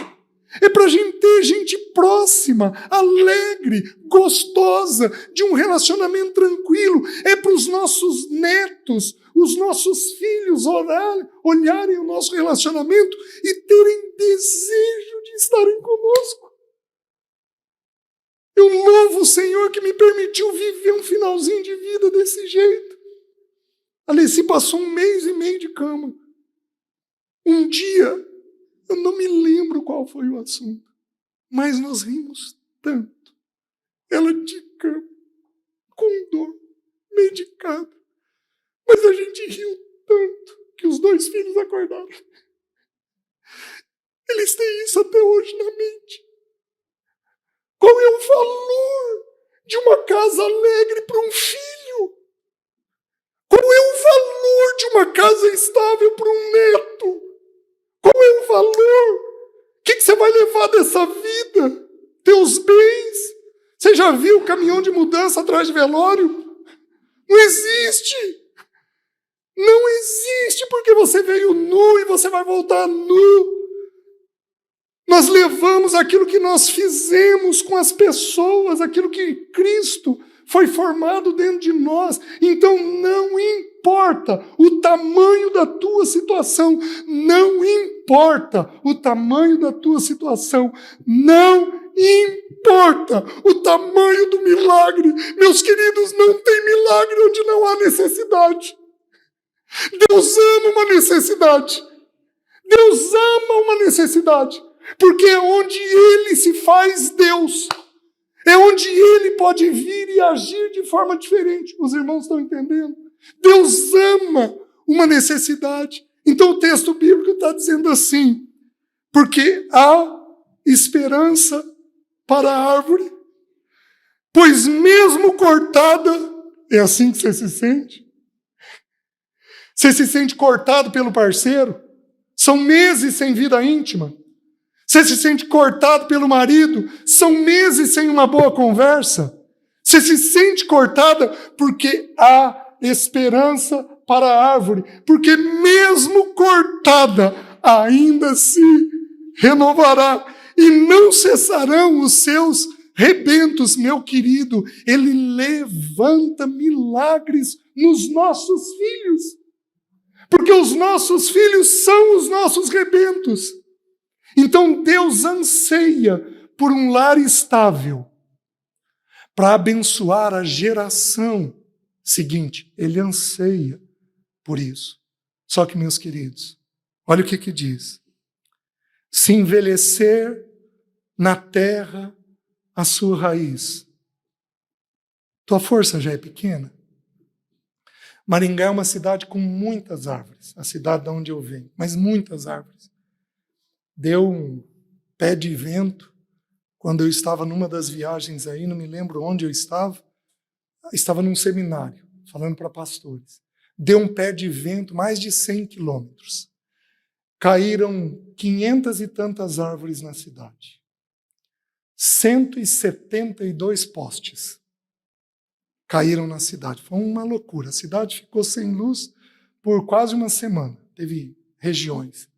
É para a gente ter gente próxima, alegre, gostosa, de um relacionamento tranquilo. É para os nossos netos, os nossos filhos olharem o nosso relacionamento e terem desejo de estarem conosco. Eu louvo o Senhor que me permitiu viver um finalzinho de vida desse jeito. A Alessi passou 1 mês e meio de cama. Um dia, eu não me lembro qual foi o assunto, mas nós rimos tanto. Ela de cama, com dor, medicada. Mas a gente riu tanto que os 2 filhos acordaram. Eles têm isso até hoje na mente. Qual é o valor de uma casa alegre para um filho? Qual é o valor valor de uma casa estável para um neto? Qual é o valor? O que você vai levar dessa vida? Teus bens? Você já viu o caminhão de mudança atrás de velório? Não existe. Não existe, porque você veio nu e você vai voltar nu. Nós levamos aquilo que nós fizemos com as pessoas, aquilo que Cristo foi formado dentro de nós. Então não importa o tamanho da tua situação, não importa o tamanho da tua situação, não importa o tamanho do milagre. Meus queridos, não tem milagre onde não há necessidade. Deus ama uma necessidade. Deus ama uma necessidade. Porque é onde Ele se faz Deus. É onde Ele pode vir e agir de forma diferente. Os irmãos estão entendendo? Deus ama uma necessidade. Então o texto bíblico está dizendo assim: porque há esperança para a árvore, pois mesmo cortada, é assim que você se sente? Você se sente cortado pelo parceiro? São meses sem vida íntima. Você se sente cortado pelo marido? São meses sem uma boa conversa. Você se sente cortada porque há esperança para a árvore. Porque mesmo cortada, ainda se renovará. E não cessarão os seus rebentos, meu querido. Ele levanta milagres nos nossos filhos. Porque os nossos filhos são os nossos rebentos. Então Deus anseia por um lar estável para abençoar a geração seguinte. Ele anseia por isso. Só que, meus queridos, olha o que diz. Se envelhecer na terra a sua raiz, tua força já é pequena. Maringá é uma cidade com muitas árvores, a cidade de onde eu venho, mas muitas árvores. Deu um pé de vento quando eu estava numa das viagens aí, não me lembro onde eu estava num seminário, falando para pastores. Deu um pé de vento, mais de 100 quilômetros. Caíram 500 e tantas árvores na cidade. 172 postes caíram na cidade. Foi uma loucura. A cidade ficou sem luz por quase uma semana. Teve regiões.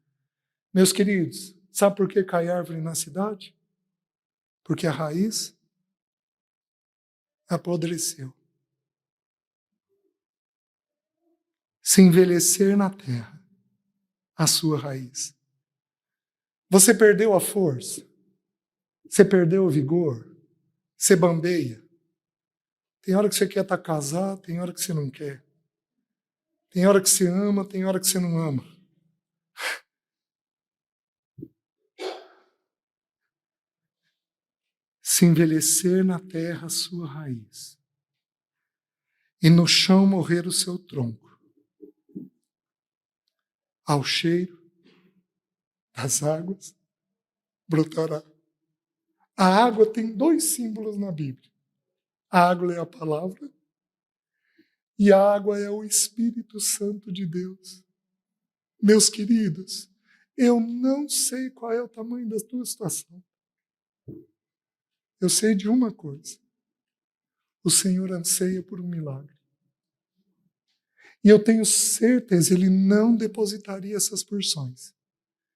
Meus queridos, sabe por que cai árvore na cidade? Porque a raiz apodreceu. Se envelhecer na terra a sua raiz. Você perdeu a força? Você perdeu o vigor? Você bambeia? Tem hora que você quer estar casado, tem hora que você não quer. Tem hora que você ama, tem hora que você não ama. Se envelhecer na terra a sua raiz, e no chão morrer o seu tronco, ao cheiro das águas brotará. A água tem 2 símbolos na Bíblia. A água é a palavra e a água é o Espírito Santo de Deus. Meus queridos, eu não sei qual é o tamanho da tua situação. Eu sei de uma coisa. O Senhor anseia por um milagre. E eu tenho certeza, Ele não depositaria essas porções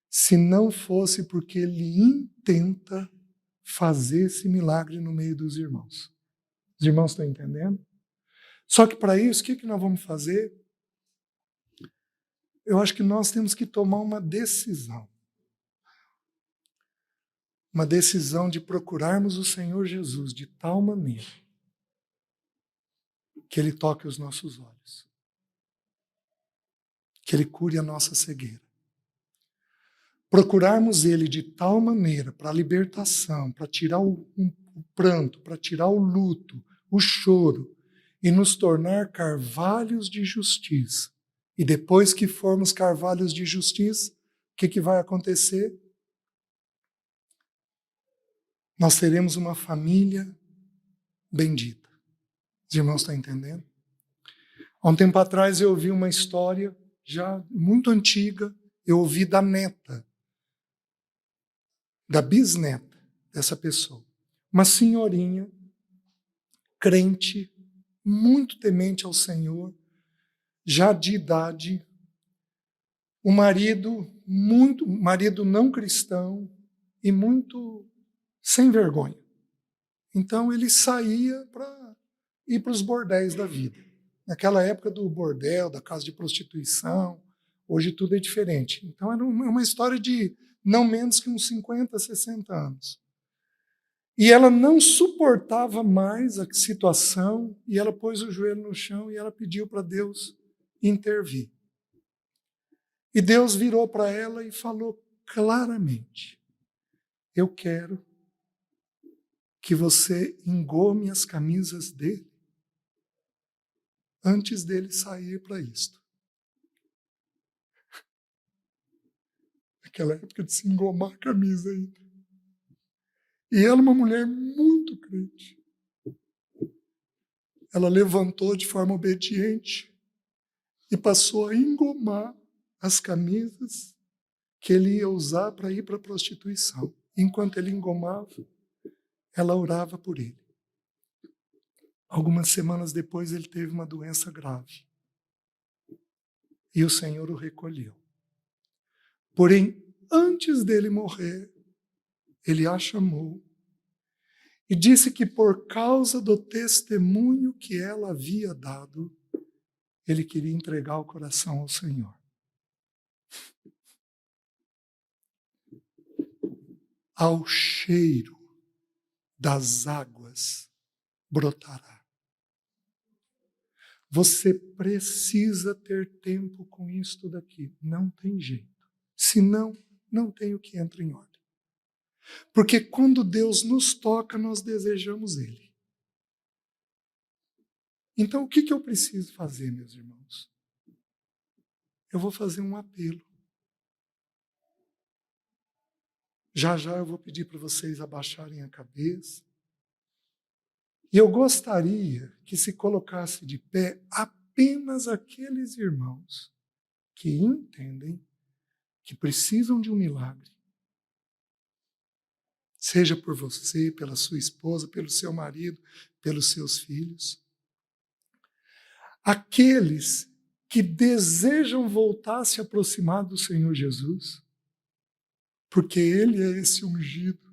se não fosse porque Ele intenta fazer esse milagre no meio dos irmãos. Os irmãos estão entendendo? Só que para isso, o que nós vamos fazer? Eu acho que nós temos que tomar uma decisão. Uma decisão de procurarmos o Senhor Jesus de tal maneira que Ele toque os nossos olhos. Que Ele cure a nossa cegueira. Procurarmos Ele de tal maneira para a libertação, para tirar o pranto, para tirar o luto, o choro, e nos tornar carvalhos de justiça. E depois que formos carvalhos de justiça, o que vai acontecer? Nós teremos uma família bendita. Os irmãos estão entendendo? Há um tempo atrás eu ouvi uma história já muito antiga, eu ouvi da neta, da bisneta dessa pessoa. Uma senhorinha, crente, muito temente ao Senhor, já de idade, um marido não cristão e muito sem vergonha. Então ele saía para ir para os bordéis da vida. Naquela época do bordel, da casa de prostituição, hoje tudo é diferente. Então era uma história de não menos que uns 50, 60 anos. E ela não suportava mais a situação e ela pôs o joelho no chão e ela pediu para Deus intervir. E Deus virou para ela e falou claramente: eu quero que você engome as camisas dele antes dele sair para isto. Naquela época de se engomar a camisa ainda. E ela, uma mulher muito crente, ela levantou de forma obediente e passou a engomar as camisas que ele ia usar para ir para a prostituição. Enquanto ele engomava, ela orava por ele. Algumas semanas depois, ele teve uma doença grave. E o Senhor o recolheu. Porém, antes dele morrer, ele a chamou e disse que por causa do testemunho que ela havia dado, ele queria entregar o coração ao Senhor. Ao cheiro das águas brotará. Você precisa ter tempo com isto daqui. Não tem jeito. Senão, não tem o que entra em ordem. Porque quando Deus nos toca, nós desejamos Ele. Então, o que eu preciso fazer, meus irmãos? Eu vou fazer um apelo. Já eu vou pedir para vocês abaixarem a cabeça. E eu gostaria que se colocasse de pé apenas aqueles irmãos que entendem que precisam de um milagre. Seja por você, pela sua esposa, pelo seu marido, pelos seus filhos. Aqueles que desejam voltar a se aproximar do Senhor Jesus, porque Ele é esse ungido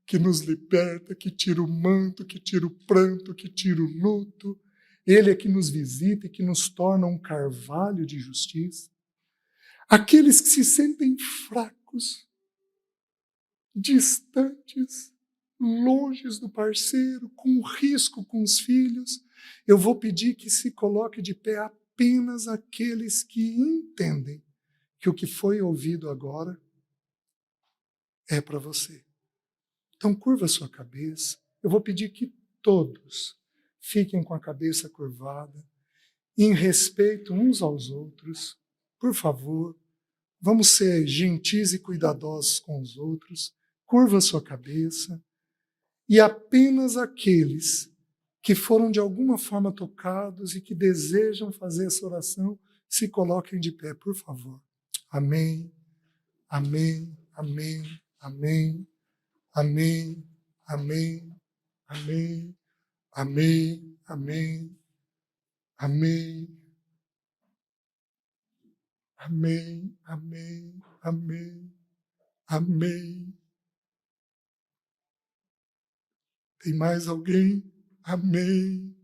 que nos liberta, que tira o manto, que tira o pranto, que tira o luto. Ele é que nos visita e que nos torna um carvalho de justiça. Aqueles que se sentem fracos, distantes, longes do parceiro, com risco com os filhos, eu vou pedir que se coloque de pé apenas aqueles que entendem que o que foi ouvido agora é para você. Então, curva a sua cabeça. Eu vou pedir que todos fiquem com a cabeça curvada, em respeito uns aos outros. Por favor, vamos ser gentis e cuidadosos com os outros. Curva a sua cabeça. E apenas aqueles que foram de alguma forma tocados e que desejam fazer essa oração, se coloquem de pé, por favor. Amém, amém, amém, amém. Amém, amém, amém, amém, amém, amém, amém, amém, amém, amém. Tem mais alguém? Amém.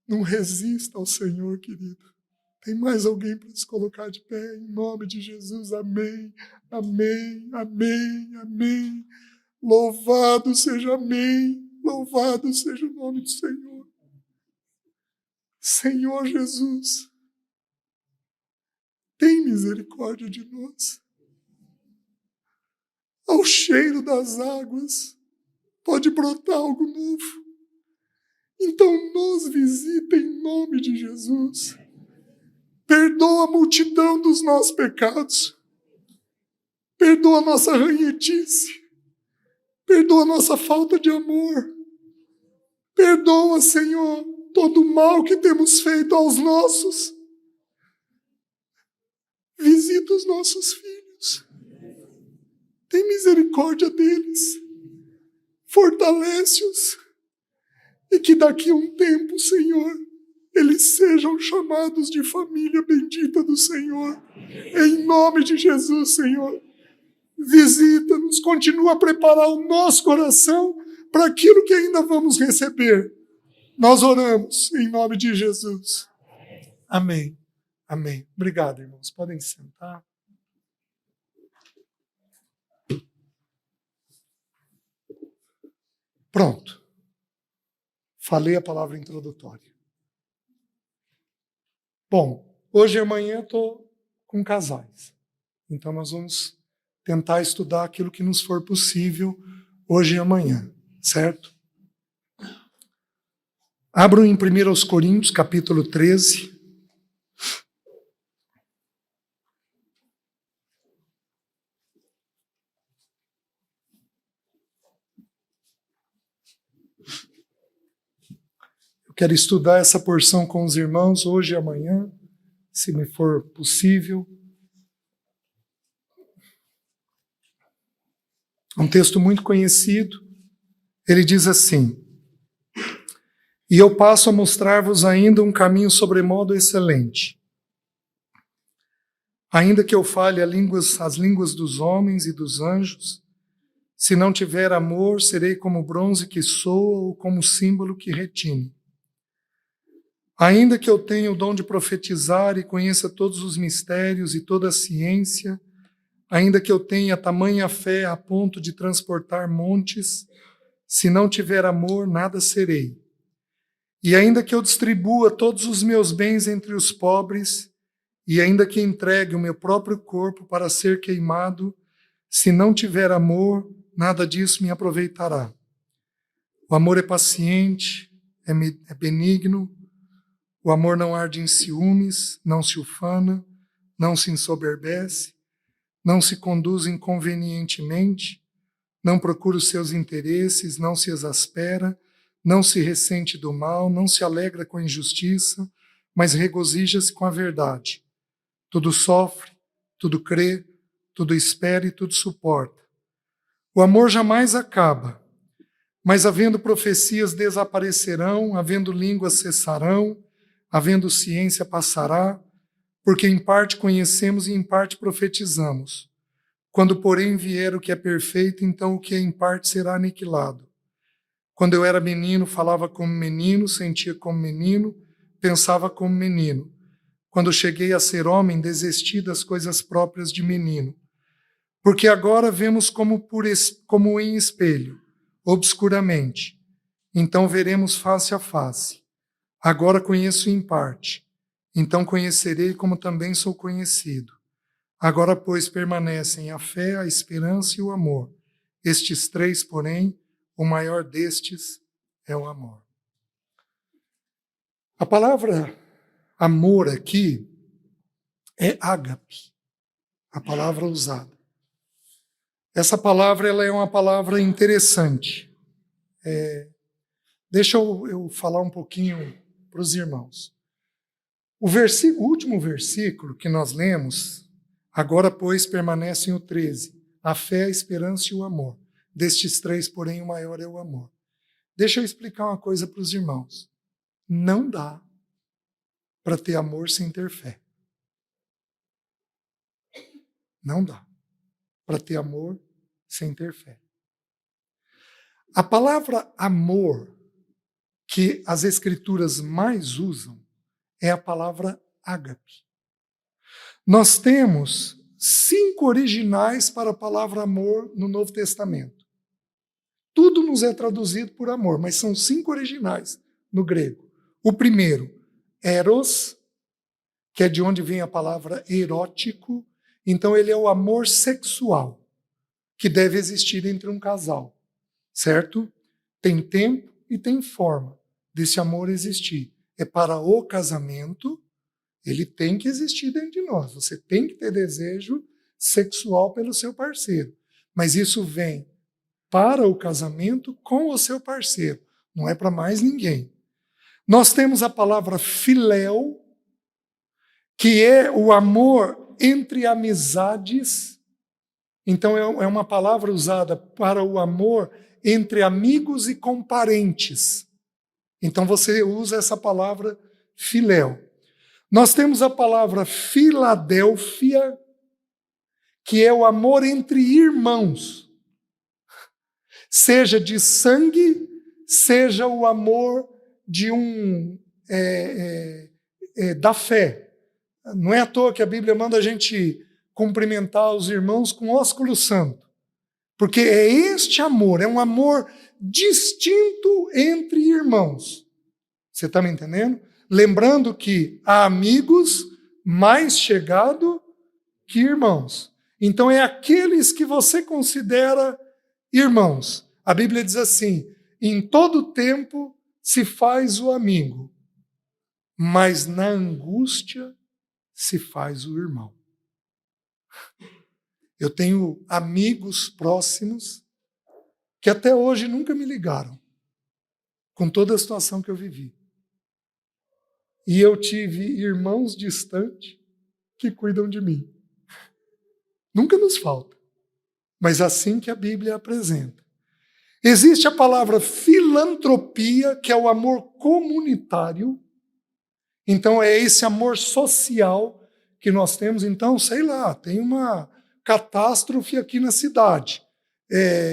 Não resista ao Senhor, querido. Tem mais alguém para se colocar de pé? Em nome de Jesus, amém, amém, amém, amém. Louvado seja amém, louvado seja o nome do Senhor. Senhor Jesus, tem misericórdia de nós. Ao cheiro das águas pode brotar algo novo. Então nos visita em nome de Jesus. Perdoa a multidão dos nossos pecados. Perdoa a nossa ranhetice. Perdoa a nossa falta de amor. Perdoa, Senhor, todo o mal que temos feito aos nossos. Visita os nossos filhos. Tem misericórdia deles. Fortalece-os. E que daqui a um tempo, Senhor, eles sejam chamados de família bendita do Senhor. Em nome de Jesus, Senhor. Visita-nos, continua a preparar o nosso coração para aquilo que ainda vamos receber. Nós oramos em nome de Jesus. Amém. Amém. Obrigado, irmãos. Podem sentar. Pronto. Falei a palavra introdutória. Bom, hoje e amanhã estou com casais. Então nós vamos tentar estudar aquilo que nos for possível hoje e amanhã, certo? Abram em 1 Coríntios, capítulo 13. Eu quero estudar essa porção com os irmãos hoje e amanhã, se me for possível. Um texto muito conhecido. Ele diz assim: e eu passo a mostrar-vos ainda um caminho sobremodo excelente. Ainda que eu fale as línguas dos homens e dos anjos, se não tiver amor, serei como bronze que soa ou como símbolo que retine. Ainda que eu tenha o dom de profetizar e conheça todos os mistérios e toda a ciência, ainda que eu tenha tamanha fé a ponto de transportar montes, se não tiver amor, nada serei. E ainda que eu distribua todos os meus bens entre os pobres, e ainda que entregue o meu próprio corpo para ser queimado, se não tiver amor, nada disso me aproveitará. O amor é paciente, é benigno, o amor não arde em ciúmes, não se ufana, não se ensoberbece, não se conduz inconvenientemente, não procura os seus interesses, não se exaspera, não se ressente do mal, não se alegra com a injustiça, mas regozija-se com a verdade. Tudo sofre, tudo crê, tudo espera e tudo suporta. O amor jamais acaba, mas havendo profecias desaparecerão, havendo línguas cessarão, havendo ciência passará, porque em parte conhecemos e em parte profetizamos. Quando, porém, vier o que é perfeito, então o que é em parte será aniquilado. Quando eu era menino, falava como menino, sentia como menino, pensava como menino. Quando cheguei a ser homem, desisti das coisas próprias de menino. Porque agora vemos como em espelho, obscuramente. Então veremos face a face. Agora conheço em parte. Então conhecerei como também sou conhecido. Agora, pois, permanecem a fé, a esperança e o amor. Estes três, porém, o maior destes é o amor. A palavra amor aqui é ágape, a palavra usada. Essa palavra ela é uma palavra interessante. Deixa eu falar um pouquinho para os irmãos. O último versículo que nós lemos, agora, pois, permanecem o 13, a fé, a esperança e o amor. Destes três, porém, o maior é o amor. Deixa eu explicar uma coisa para os irmãos. Não dá para ter amor sem ter fé. Não dá para ter amor sem ter fé. A palavra amor que as escrituras mais usam é a palavra ágape. Nós temos 5 originais para a palavra amor no Novo Testamento. Tudo nos é traduzido por amor, mas são 5 originais no grego. O primeiro, eros, que é de onde vem a palavra erótico. Então ele é o amor sexual que deve existir entre um casal, certo? Tem tempo e tem forma desse amor existir. É para o casamento, ele tem que existir dentro de nós. Você tem que ter desejo sexual pelo seu parceiro. Mas isso vem para o casamento com o seu parceiro. Não é para mais ninguém. Nós temos a palavra filéu, que é o amor entre amizades. Então é uma palavra usada para o amor entre amigos e com parentes. Então você usa essa palavra filéu. Nós temos a palavra Filadélfia, que é o amor entre irmãos. Seja de sangue, seja o amor de da fé. Não é à toa que a Bíblia manda a gente cumprimentar os irmãos com ósculo santo. Porque é este amor, é um amor distinto entre irmãos. Você está me entendendo? Lembrando que há amigos mais chegados que irmãos. Então é aqueles que você considera irmãos. A Bíblia diz assim: em todo tempo se faz o amigo, mas na angústia se faz o irmão. Eu tenho amigos próximos que até hoje nunca me ligaram, com toda a situação que eu vivi. E eu tive irmãos distantes que cuidam de mim. Nunca nos falta, mas assim que a Bíblia apresenta. Existe a palavra filantropia, que é o amor comunitário. Então é esse amor social que nós temos. Então, sei lá, tem uma catástrofe aqui na cidade.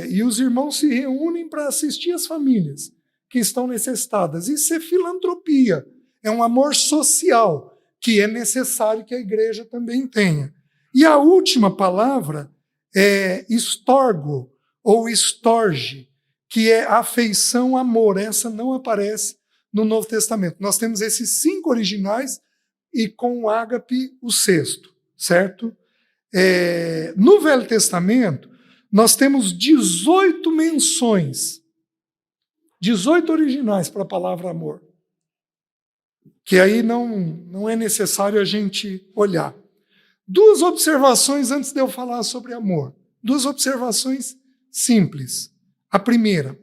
E os irmãos se reúnem para assistir as famílias que estão necessitadas. Isso é filantropia. É um amor social que é necessário que a igreja também tenha. E a última palavra é estorgo ou estorge, que é afeição, amor. Essa não aparece no Novo Testamento. Nós temos esses 5 originais e com o ágape o 6º, certo? No Velho Testamento, nós temos 18 menções, 18 originais para a palavra amor, que aí não é necessário a gente olhar. 2 observações antes de eu falar sobre amor. 2 observações simples. A primeira,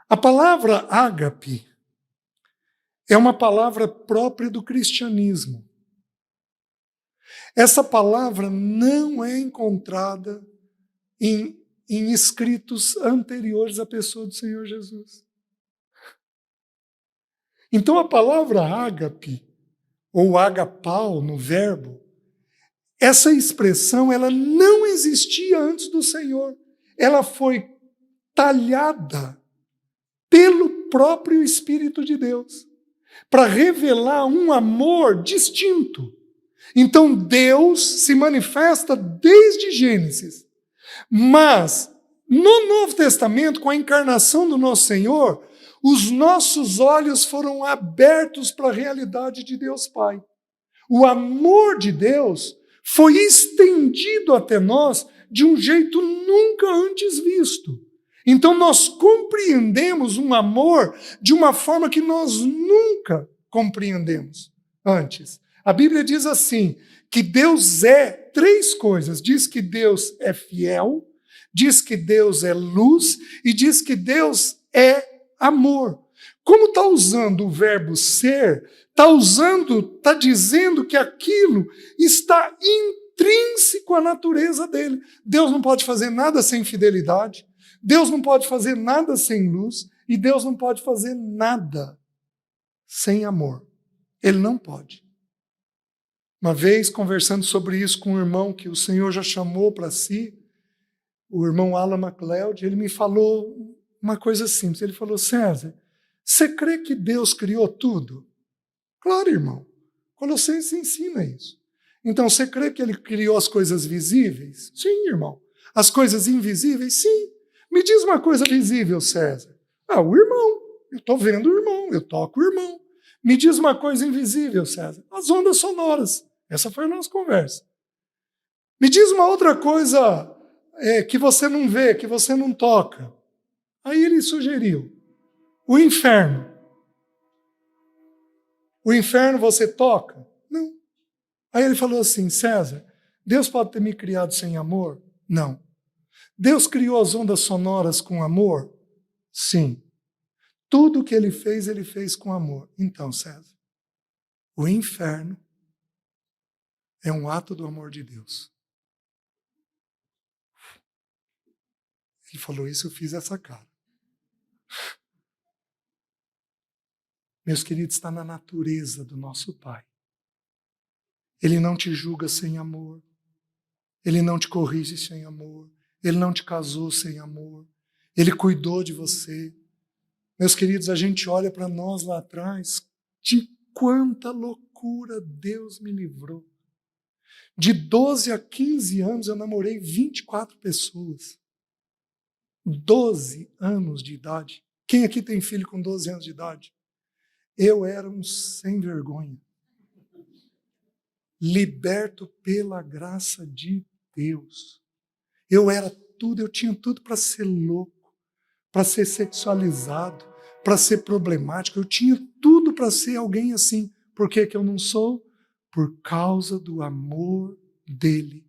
a palavra ágape é uma palavra própria do cristianismo. Essa palavra não é encontrada em escritos anteriores à pessoa do Senhor Jesus. Então a palavra ágape, ou agapau no verbo, essa expressão ela não existia antes do Senhor. Ela foi talhada pelo próprio Espírito de Deus para revelar um amor distinto. Então Deus se manifesta desde Gênesis, mas no Novo Testamento, com a encarnação do nosso Senhor, os nossos olhos foram abertos para a realidade de Deus Pai. O amor de Deus foi estendido até nós de um jeito nunca antes visto. Então nós compreendemos um amor de uma forma que nós nunca compreendemos antes. A Bíblia diz assim, que Deus é 3 coisas. Diz que Deus é fiel, diz que Deus é luz e diz que Deus é amor. Como está usando o verbo ser, está dizendo que aquilo está intrínseco à natureza dele. Deus não pode fazer nada sem fidelidade, Deus não pode fazer nada sem luz e Deus não pode fazer nada sem amor. Ele não pode. Uma vez, conversando sobre isso com um irmão que o Senhor já chamou para si, o irmão Alan MacLeod, ele me falou uma coisa simples. Ele falou: César, você crê que Deus criou tudo? Claro, irmão. Colossenses ensina isso. Então, você crê que ele criou as coisas visíveis? Sim, irmão. As coisas invisíveis? Sim. Me diz uma coisa visível, César. O irmão. Eu estou vendo o irmão, eu toco o irmão. Me diz uma coisa invisível, César. As ondas sonoras. Essa foi a nossa conversa. Me diz uma outra coisa que você não vê, que você não toca. Aí ele sugeriu: o inferno. O inferno você toca? Não. Aí ele falou assim: César, Deus pode ter me criado sem amor? Não. Deus criou as ondas sonoras com amor? Sim. Tudo que ele fez com amor. Então, César, o inferno é um ato do amor de Deus. Ele falou isso, eu fiz essa cara. Meus queridos, está na natureza do nosso Pai. Ele não te julga sem amor. Ele não te corrige sem amor. Ele não te casou sem amor. Ele cuidou de você. Meus queridos, a gente olha para nós lá atrás, de quanta loucura Deus me livrou. De 12 a 15 anos eu namorei 24 pessoas. 12 anos de idade. Quem aqui tem filho com 12 anos de idade? Eu era um sem vergonha. Liberto pela graça de Deus. Eu era tudo, eu tinha tudo para ser louco, para ser sexualizado, para ser problemático. Eu tinha tudo para ser alguém assim. Por que eu não sou? Por causa do amor dele.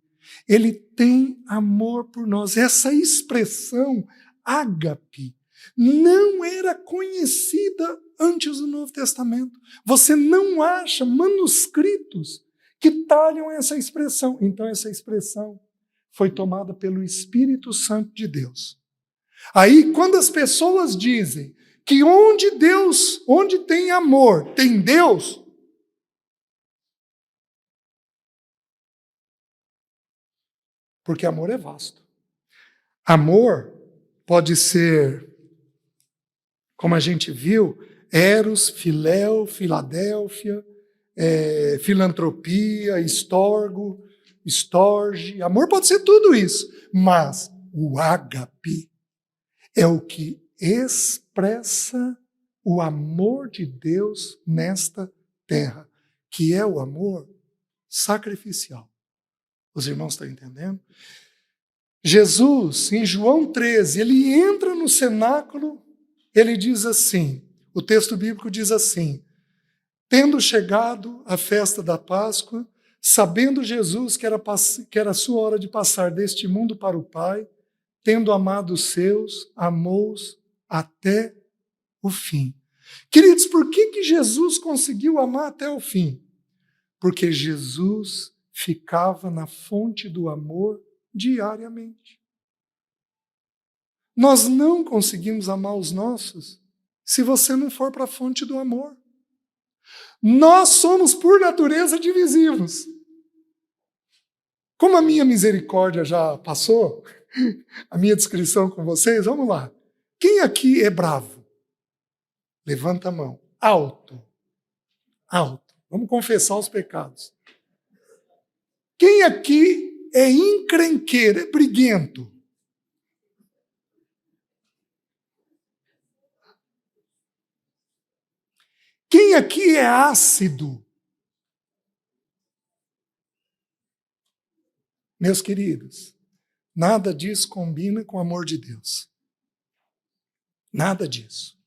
Ele tem amor por nós. Essa expressão, ágape, não era conhecida antes do Novo Testamento. Você não acha manuscritos que talham essa expressão. Então essa expressão foi tomada pelo Espírito Santo de Deus. Aí, quando as pessoas dizem que onde tem amor, tem Deus, porque amor é vasto. Amor pode ser, como a gente viu, eros, filéu, Filadélfia, filantropia, estorgo, estorge. Amor pode ser tudo isso, mas o ágape é o que expressa o amor de Deus nesta terra, que é o amor sacrificial. Os irmãos estão entendendo? Jesus, em João 13, ele entra no cenáculo, ele diz assim, o texto bíblico diz assim: tendo chegado a festa da Páscoa, sabendo Jesus que era a sua hora de passar deste mundo para o Pai, tendo amado os seus, amou-os até o fim. Queridos, por que Jesus conseguiu amar até o fim? Porque Jesus ficava na fonte do amor diariamente. Nós não conseguimos amar os nossos se você não for para a fonte do amor. Nós somos, por natureza, divisivos. Como a minha misericórdia já passou, a minha descrição com vocês, vamos lá. Quem aqui é bravo? Levanta a mão. Alto. Alto. Vamos confessar os pecados. Quem aqui é encrenqueiro, é briguento? Quem aqui é ácido? Meus queridos, nada disso combina com o amor de Deus. Nada disso.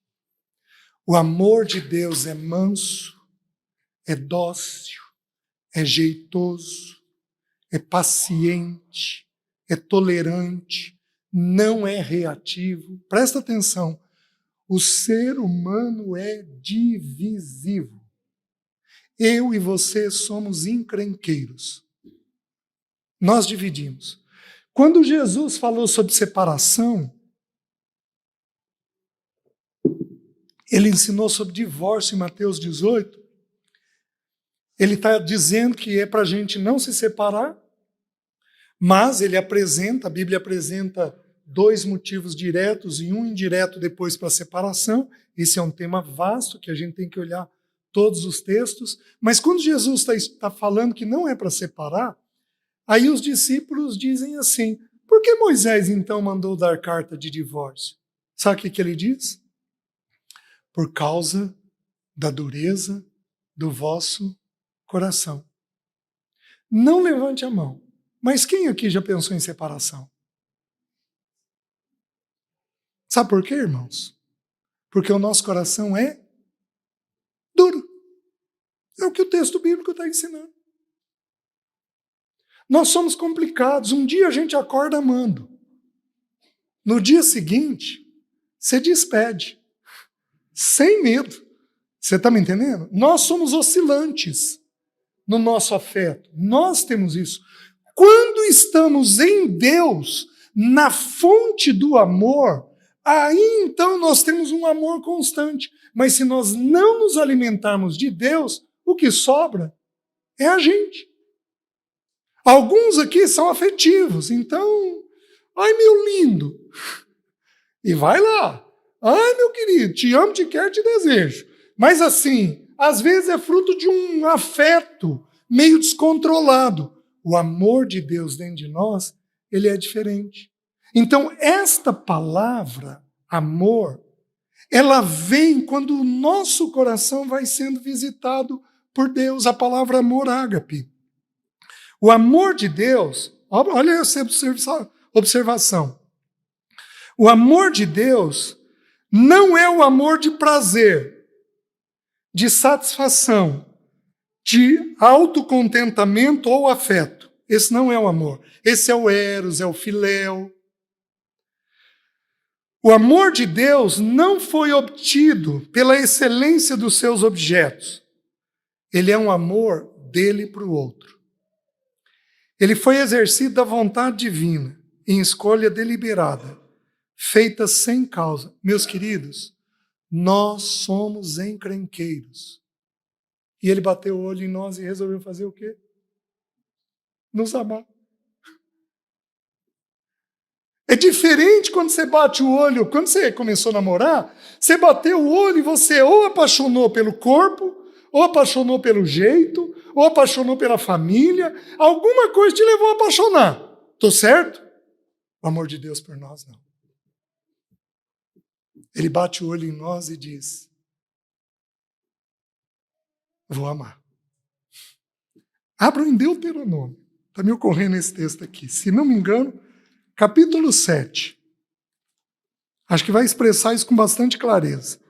O amor de Deus é manso, é dócil, é jeitoso, é paciente, é tolerante, não é reativo. Presta atenção, o ser humano é divisivo. Eu e você somos encrenqueiros. Nós dividimos. Quando Jesus falou sobre separação, ele ensinou sobre divórcio em Mateus 18. Ele está dizendo que é para a gente não se separar, mas ele apresenta, a Bíblia apresenta 2 motivos diretos e um indireto depois para a separação. Esse é um tema vasto que a gente tem que olhar todos os textos. Mas quando Jesus está falando que não é para separar, aí os discípulos dizem assim: por que Moisés então mandou dar carta de divórcio? Sabe o que ele diz? Por causa da dureza do vosso coração. Não levante a mão, mas quem aqui já pensou em separação? Sabe por quê, irmãos? Porque o nosso coração é duro. É o que o texto bíblico está ensinando. Nós somos complicados. Um dia a gente acorda amando. No dia seguinte, você despede. sem medo. Você está me entendendo? Nós somos oscilantes no nosso afeto. Nós temos isso. Quando estamos em Deus, na fonte do amor, aí então nós temos um amor constante. Mas se nós não nos alimentarmos de Deus, o que sobra é a gente. Alguns aqui são afetivos, então, ai meu lindo, e vai lá. Ai meu querido, te amo, te quero, te desejo. Mas assim, às vezes é fruto de um afeto meio descontrolado. O amor de Deus dentro de nós, ele é diferente. Então, esta palavra, amor, ela vem quando o nosso coração vai sendo visitado por Deus, a palavra amor, ágape. O amor de Deus, olha essa observação. O amor de Deus não é o amor de prazer, de satisfação, de autocontentamento ou afeto. Esse não é o amor. Esse é o eros, é o filéu. O amor de Deus não foi obtido pela excelência dos seus objetos. Ele é um amor dele para o outro. Ele foi exercido da vontade divina, em escolha deliberada, feita sem causa. Meus queridos, nós somos encrenqueiros. E ele bateu o olho em nós e resolveu fazer o quê? Nos amar. É diferente quando você bate o olho, quando você começou a namorar, você bateu o olho e você ou apaixonou pelo corpo, ou apaixonou pelo jeito, ou apaixonou pela família, alguma coisa te levou a apaixonar. Estou certo? O amor de Deus por nós, não. Ele bate o olho em nós e diz, vou amar. Abra em Deuteronômio. Está me ocorrendo esse texto aqui. Se não me engano, capítulo 7. Acho que vai expressar isso com bastante clareza.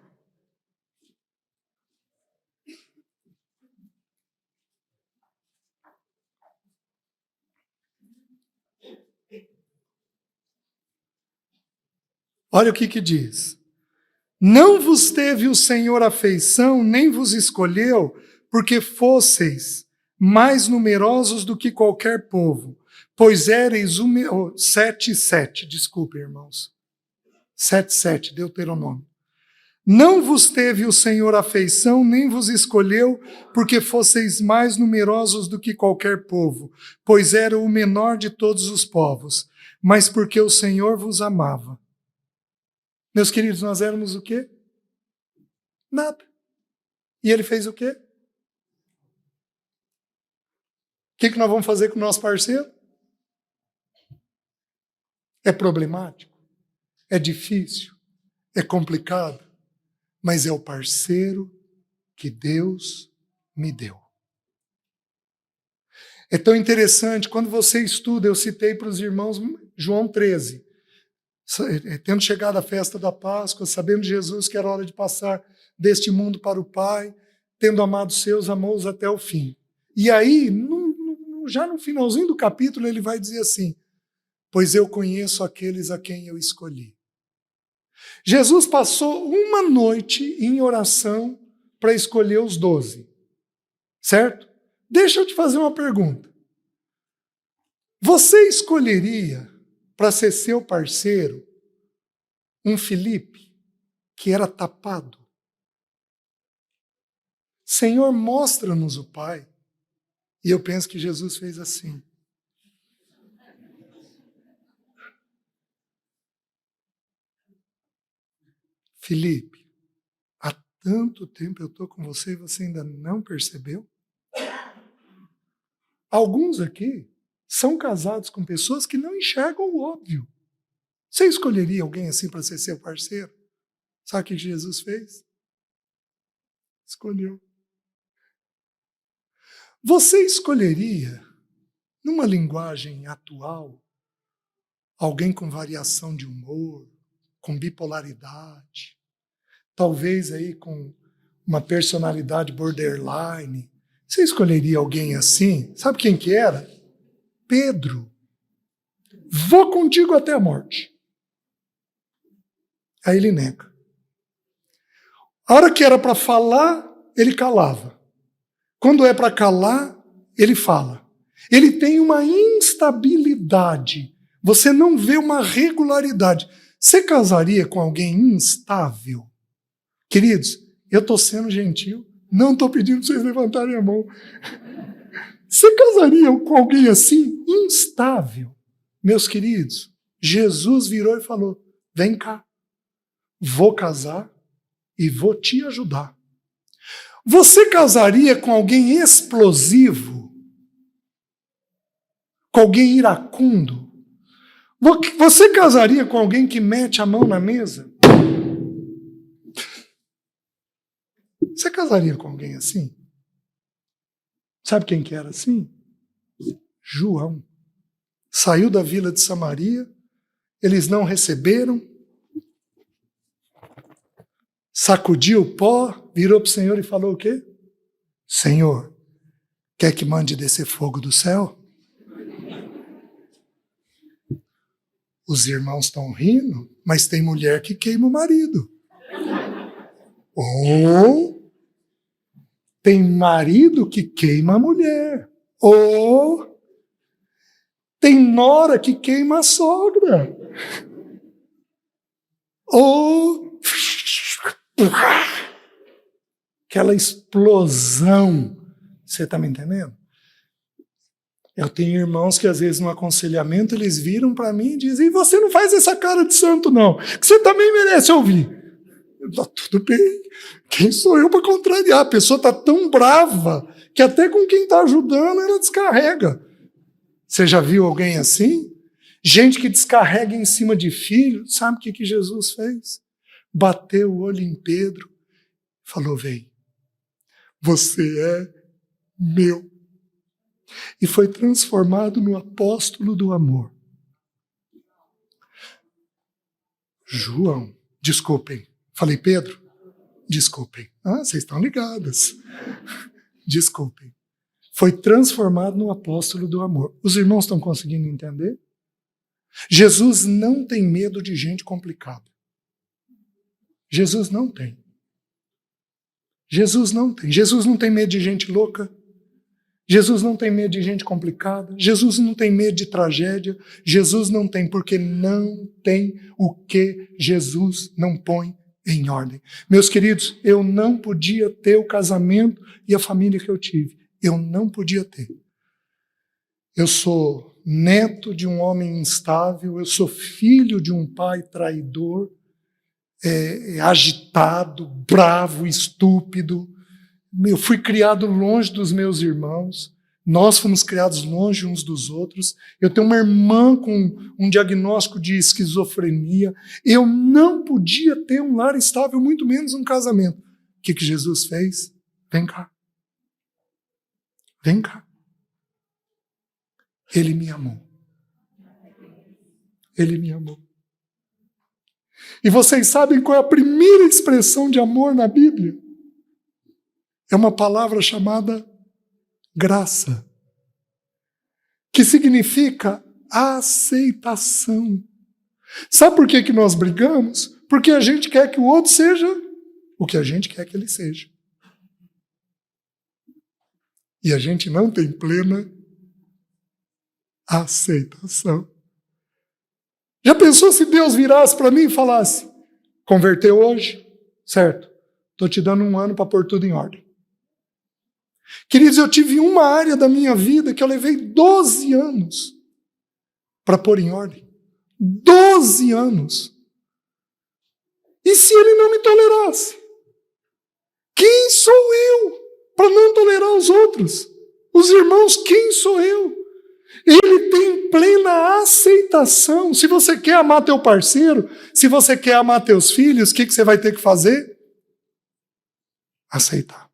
Olha o que diz. Não vos teve o Senhor afeição, nem vos escolheu, porque fosseis mais numerosos do que qualquer povo, pois éreis 7:7, desculpe, irmãos. 7:7, Deuteronômio. Não vos teve o Senhor afeição, nem vos escolheu, porque fosseis mais numerosos do que qualquer povo, pois era o menor de todos os povos, mas porque o Senhor vos amava. Meus queridos, nós éramos o quê? Nada. E ele fez o quê? O que nós vamos fazer com o nosso parceiro? É problemático? É difícil? É complicado? Mas é o parceiro que Deus me deu. É tão interessante, quando você estuda, eu citei para os irmãos João 13, tendo chegado a festa da Páscoa, sabendo de Jesus que era hora de passar deste mundo para o Pai, tendo amado seus, amou-os até o fim. E aí, já no finalzinho do capítulo, ele vai dizer assim, pois eu conheço aqueles a quem eu escolhi. Jesus passou uma noite em oração para escolher os 12, certo? Deixa eu te fazer uma pergunta. Você escolheria para ser seu parceiro um Felipe que era tapado? Senhor, mostra-nos o Pai. E eu penso que Jesus fez assim. Felipe, há tanto tempo eu estou com você e você ainda não percebeu? Alguns aqui são casados com pessoas que não enxergam o óbvio. Você escolheria alguém assim para ser seu parceiro? Sabe o que Jesus fez? Escolheu. Você escolheria, numa linguagem atual, alguém com variação de humor, com bipolaridade, talvez aí com uma personalidade borderline? Você escolheria alguém assim? Sabe quem que era? Pedro. Vou contigo até a morte. Aí ele nega. A hora que era para falar, ele calava. Quando é para calar, ele fala. Ele tem uma instabilidade. Você não vê uma regularidade. Você casaria com alguém instável? Queridos, eu estou sendo gentil, não estou pedindo para vocês levantarem a mão. Você casaria com alguém assim, instável? Meus queridos, Jesus virou e falou, vem cá, vou casar e vou te ajudar. Você casaria com alguém explosivo? Com alguém iracundo? Você casaria com alguém que mete a mão na mesa? Você casaria com alguém assim? Sabe quem que era assim? João. Saiu da vila de Samaria, eles não receberam, sacudiu o pó, virou para o Senhor e falou o quê? Senhor, quer que mande descer fogo do céu? Os irmãos estão rindo, mas tem mulher que queima o marido. Ou tem marido que queima a mulher. Ou tem nora que queima a sogra. Ou aquela explosão. Você está me entendendo? Eu tenho irmãos que às vezes no aconselhamento eles viram para mim e dizem, e você não faz essa cara de santo não, que você também merece ouvir. Tudo bem, quem sou eu para contrariar? A pessoa está tão brava que até com quem está ajudando ela descarrega. Você já viu alguém assim? Gente que descarrega em cima de filho. Sabe o que Jesus fez? Bateu o olho em Pedro, falou, vem, você é meu. E foi transformado no apóstolo do amor. João, desculpem. Falei, Pedro? Desculpem. Vocês estão ligados. Desculpem. Foi transformado no apóstolo do amor. Os irmãos estão conseguindo entender? Jesus não tem medo de gente complicada. Jesus não tem. Jesus não tem. Jesus não tem medo de gente louca. Jesus não tem medo de gente complicada. Jesus não tem medo de tragédia. Jesus não tem, porque não tem o que Jesus não põe em ordem. Meus queridos, eu não podia ter o casamento e a família que eu tive. Eu não podia ter. Eu sou neto de um homem instável, eu sou filho de um pai traidor, agitado, bravo, estúpido. Eu fui criado longe dos meus irmãos, nós fomos criados longe uns dos outros. Eu tenho uma irmã com um diagnóstico de esquizofrenia. Eu não podia ter um lar estável, muito menos um casamento. O que Jesus fez? Vem cá. Vem cá. Ele me amou. Ele me amou. E vocês sabem qual é a primeira expressão de amor na Bíblia? É uma palavra chamada graça, que significa aceitação. Sabe por que nós brigamos? Porque a gente quer que o outro seja o que a gente quer que ele seja. E a gente não tem plena aceitação. Já pensou se Deus virasse para mim e falasse, converteu hoje? Certo, estou te dando 1 ano para pôr tudo em ordem. Queridos, eu tive uma área da minha vida que eu levei 12 anos para pôr em ordem. 12 anos. E se ele não me tolerasse? Quem sou eu para não tolerar os outros? Os irmãos, quem sou eu? Ele tem plena aceitação. Se você quer amar teu parceiro, se você quer amar teus filhos, o que você vai ter que fazer? Aceitar.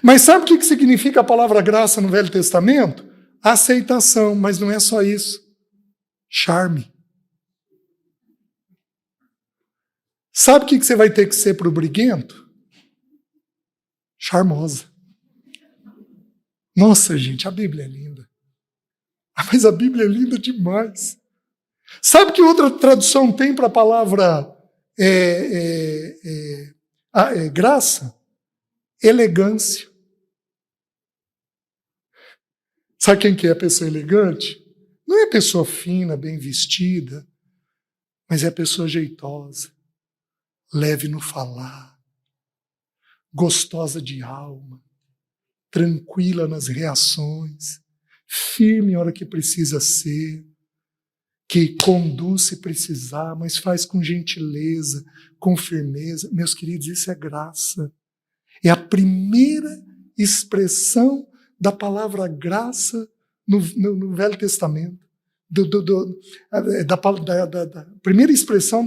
Mas sabe o que significa a palavra graça no Velho Testamento? Aceitação, mas não é só isso. Charme. Sabe o que você vai ter que ser para o briguento? Charmosa. Nossa, gente, a Bíblia é linda. Mas a Bíblia é linda demais. Sabe que outra tradução tem para a palavra Graça, elegância. Sabe quem que é a pessoa elegante? Não é a pessoa fina, bem vestida, mas é a pessoa jeitosa, leve no falar, gostosa de alma, tranquila nas reações, firme na hora que precisa ser, que conduz se precisar, mas faz com gentileza, com firmeza. Meus queridos, isso é graça. É a primeira expressão da palavra graça no Velho Testamento. Da primeira expressão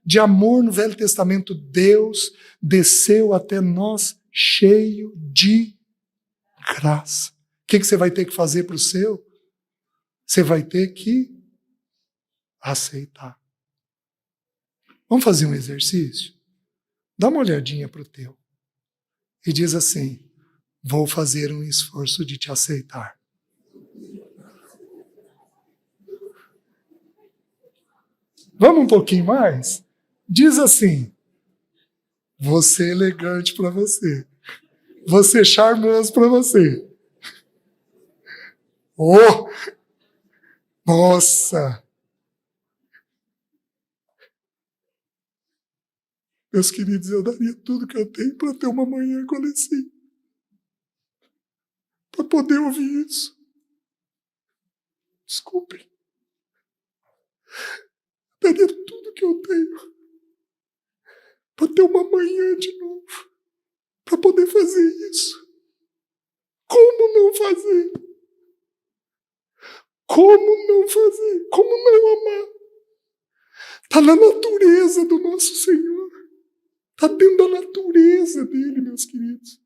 de amor no Velho Testamento. Deus desceu até nós cheio de graça. O que você vai ter que fazer para o seu? Você vai ter que aceitar. Vamos fazer um exercício? Dá uma olhadinha para o teu e diz assim: vou fazer um esforço de te aceitar. Vamos um pouquinho mais? Diz assim: vou ser elegante para você. Vou ser charmoso para você. Oh! Nossa! Meus queridos, eu daria tudo que eu tenho para ter uma manhã com a Alessi. Para poder ouvir isso. Desculpem. Daria tudo que eu tenho para ter uma manhã de novo. Para poder fazer isso. Como não fazer? Como não fazer? Como não amar? Está na natureza do nosso Senhor. Está dentro da natureza dele, meus queridos.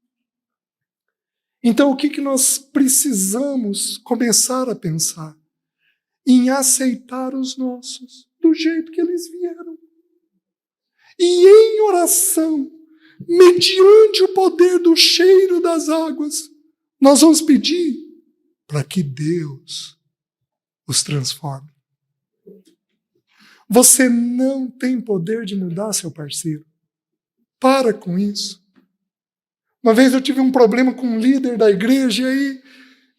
Então, o que nós precisamos começar a pensar? Em aceitar os nossos, do jeito que eles vieram. E em oração, mediante o poder do cheiro das águas, nós vamos pedir para que Deus os transforme. Você não tem poder de mudar seu parceiro. Para com isso. Uma vez eu tive um problema com um líder da igreja, e aí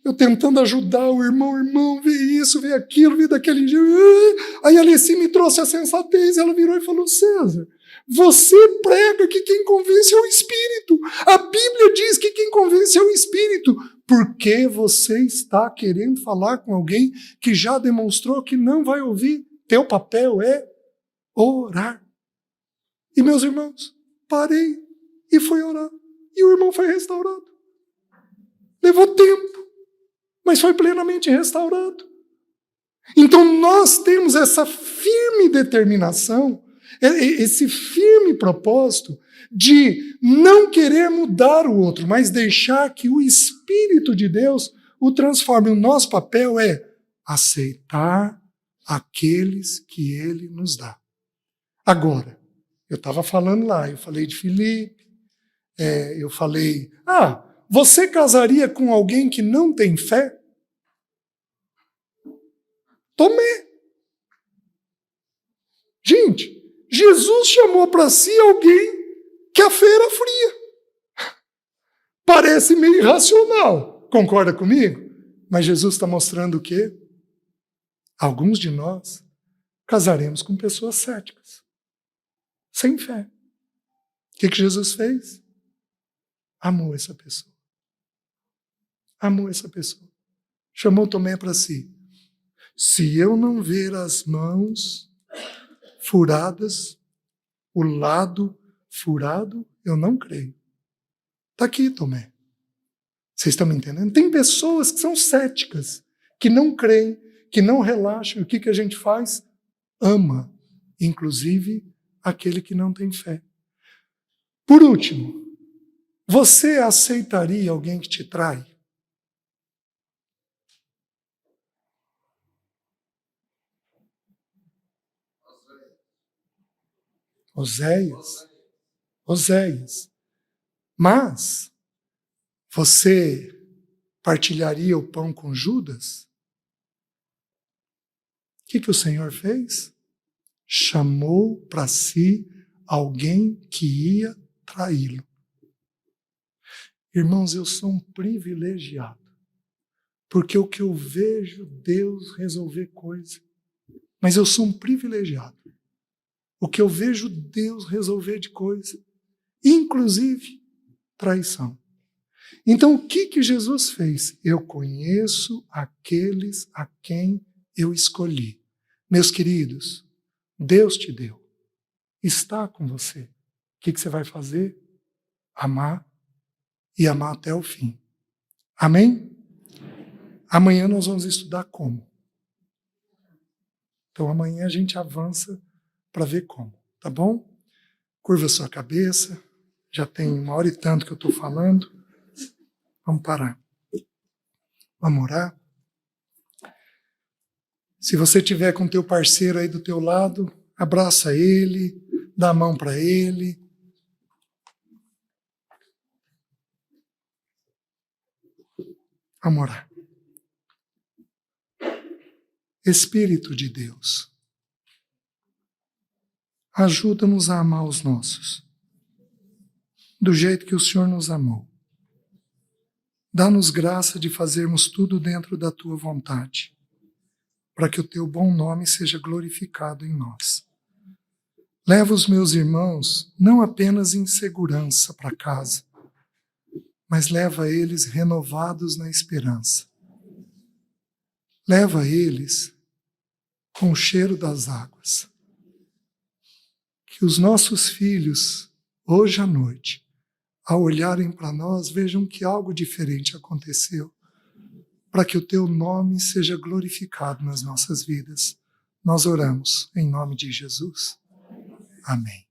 eu tentando ajudar o irmão, vê isso, vê aquilo, vê daquele jeito. Aí a Alessi me trouxe a sensatez, ela virou e falou: César, você prega que quem convence é o Espírito. A Bíblia diz que quem convence é o Espírito. Por que você está querendo falar com alguém que já demonstrou que não vai ouvir? Teu papel é orar. E meus irmãos, parei e fui orar. E o irmão foi restaurado. Levou tempo, mas foi plenamente restaurado. Então nós temos essa firme determinação, esse firme propósito de não querer mudar o outro, mas deixar que o Espírito de Deus o transforme. O nosso papel é aceitar aqueles que Ele nos dá. Agora, eu estava falando lá, eu falei de Filipe, eu falei, você casaria com alguém que não tem fé? Tomé. Gente, Jesus chamou para si alguém que a fé era fria. Parece meio irracional, concorda comigo? Mas Jesus está mostrando o quê? Alguns de nós casaremos com pessoas céticas, sem fé. O que Jesus fez? Amou essa pessoa. Amou essa pessoa. Chamou Tomé para si. Se eu não ver as mãos furadas, o lado furado, eu não creio. Está aqui, Tomé. Vocês estão me entendendo? Tem pessoas que são céticas, que não creem, que não relaxam. E o que a gente faz? Ama, inclusive, aquele que não tem fé. Por último, você aceitaria alguém que te trai? Oséias. Mas você partilharia o pão com Judas? O que o Senhor fez? Chamou para si alguém que ia traí-lo. Irmãos, eu sou um privilegiado, porque o que eu vejo Deus resolver coisa, mas eu sou um privilegiado. O que eu vejo Deus resolver de coisa, inclusive traição. Então, o que Jesus fez? Eu conheço aqueles a quem eu escolhi. Meus queridos, Deus te deu. Está com você. O que você vai fazer? Amar e amar até o fim. Amém? Amanhã nós vamos estudar como. Então, amanhã a gente avança para ver como, tá bom? Curva sua cabeça. Já tem 1h e tanto que eu estou falando. Vamos parar. Vamos orar? Se você tiver com teu parceiro aí do teu lado, abraça ele, dá a mão para ele. Vamos orar. Espírito de Deus, ajuda-nos a amar os nossos, do jeito que o Senhor nos amou. Dá-nos graça de fazermos tudo dentro da Tua vontade, para que o Teu bom nome seja glorificado em nós. Leva os meus irmãos não apenas em segurança para casa, mas leva eles renovados na esperança. Leva eles com o cheiro das águas. Que os nossos filhos, hoje à noite, ao olharem para nós, vejam que algo diferente aconteceu, para que o Teu nome seja glorificado nas nossas vidas. Nós oramos em nome de Jesus. Amém.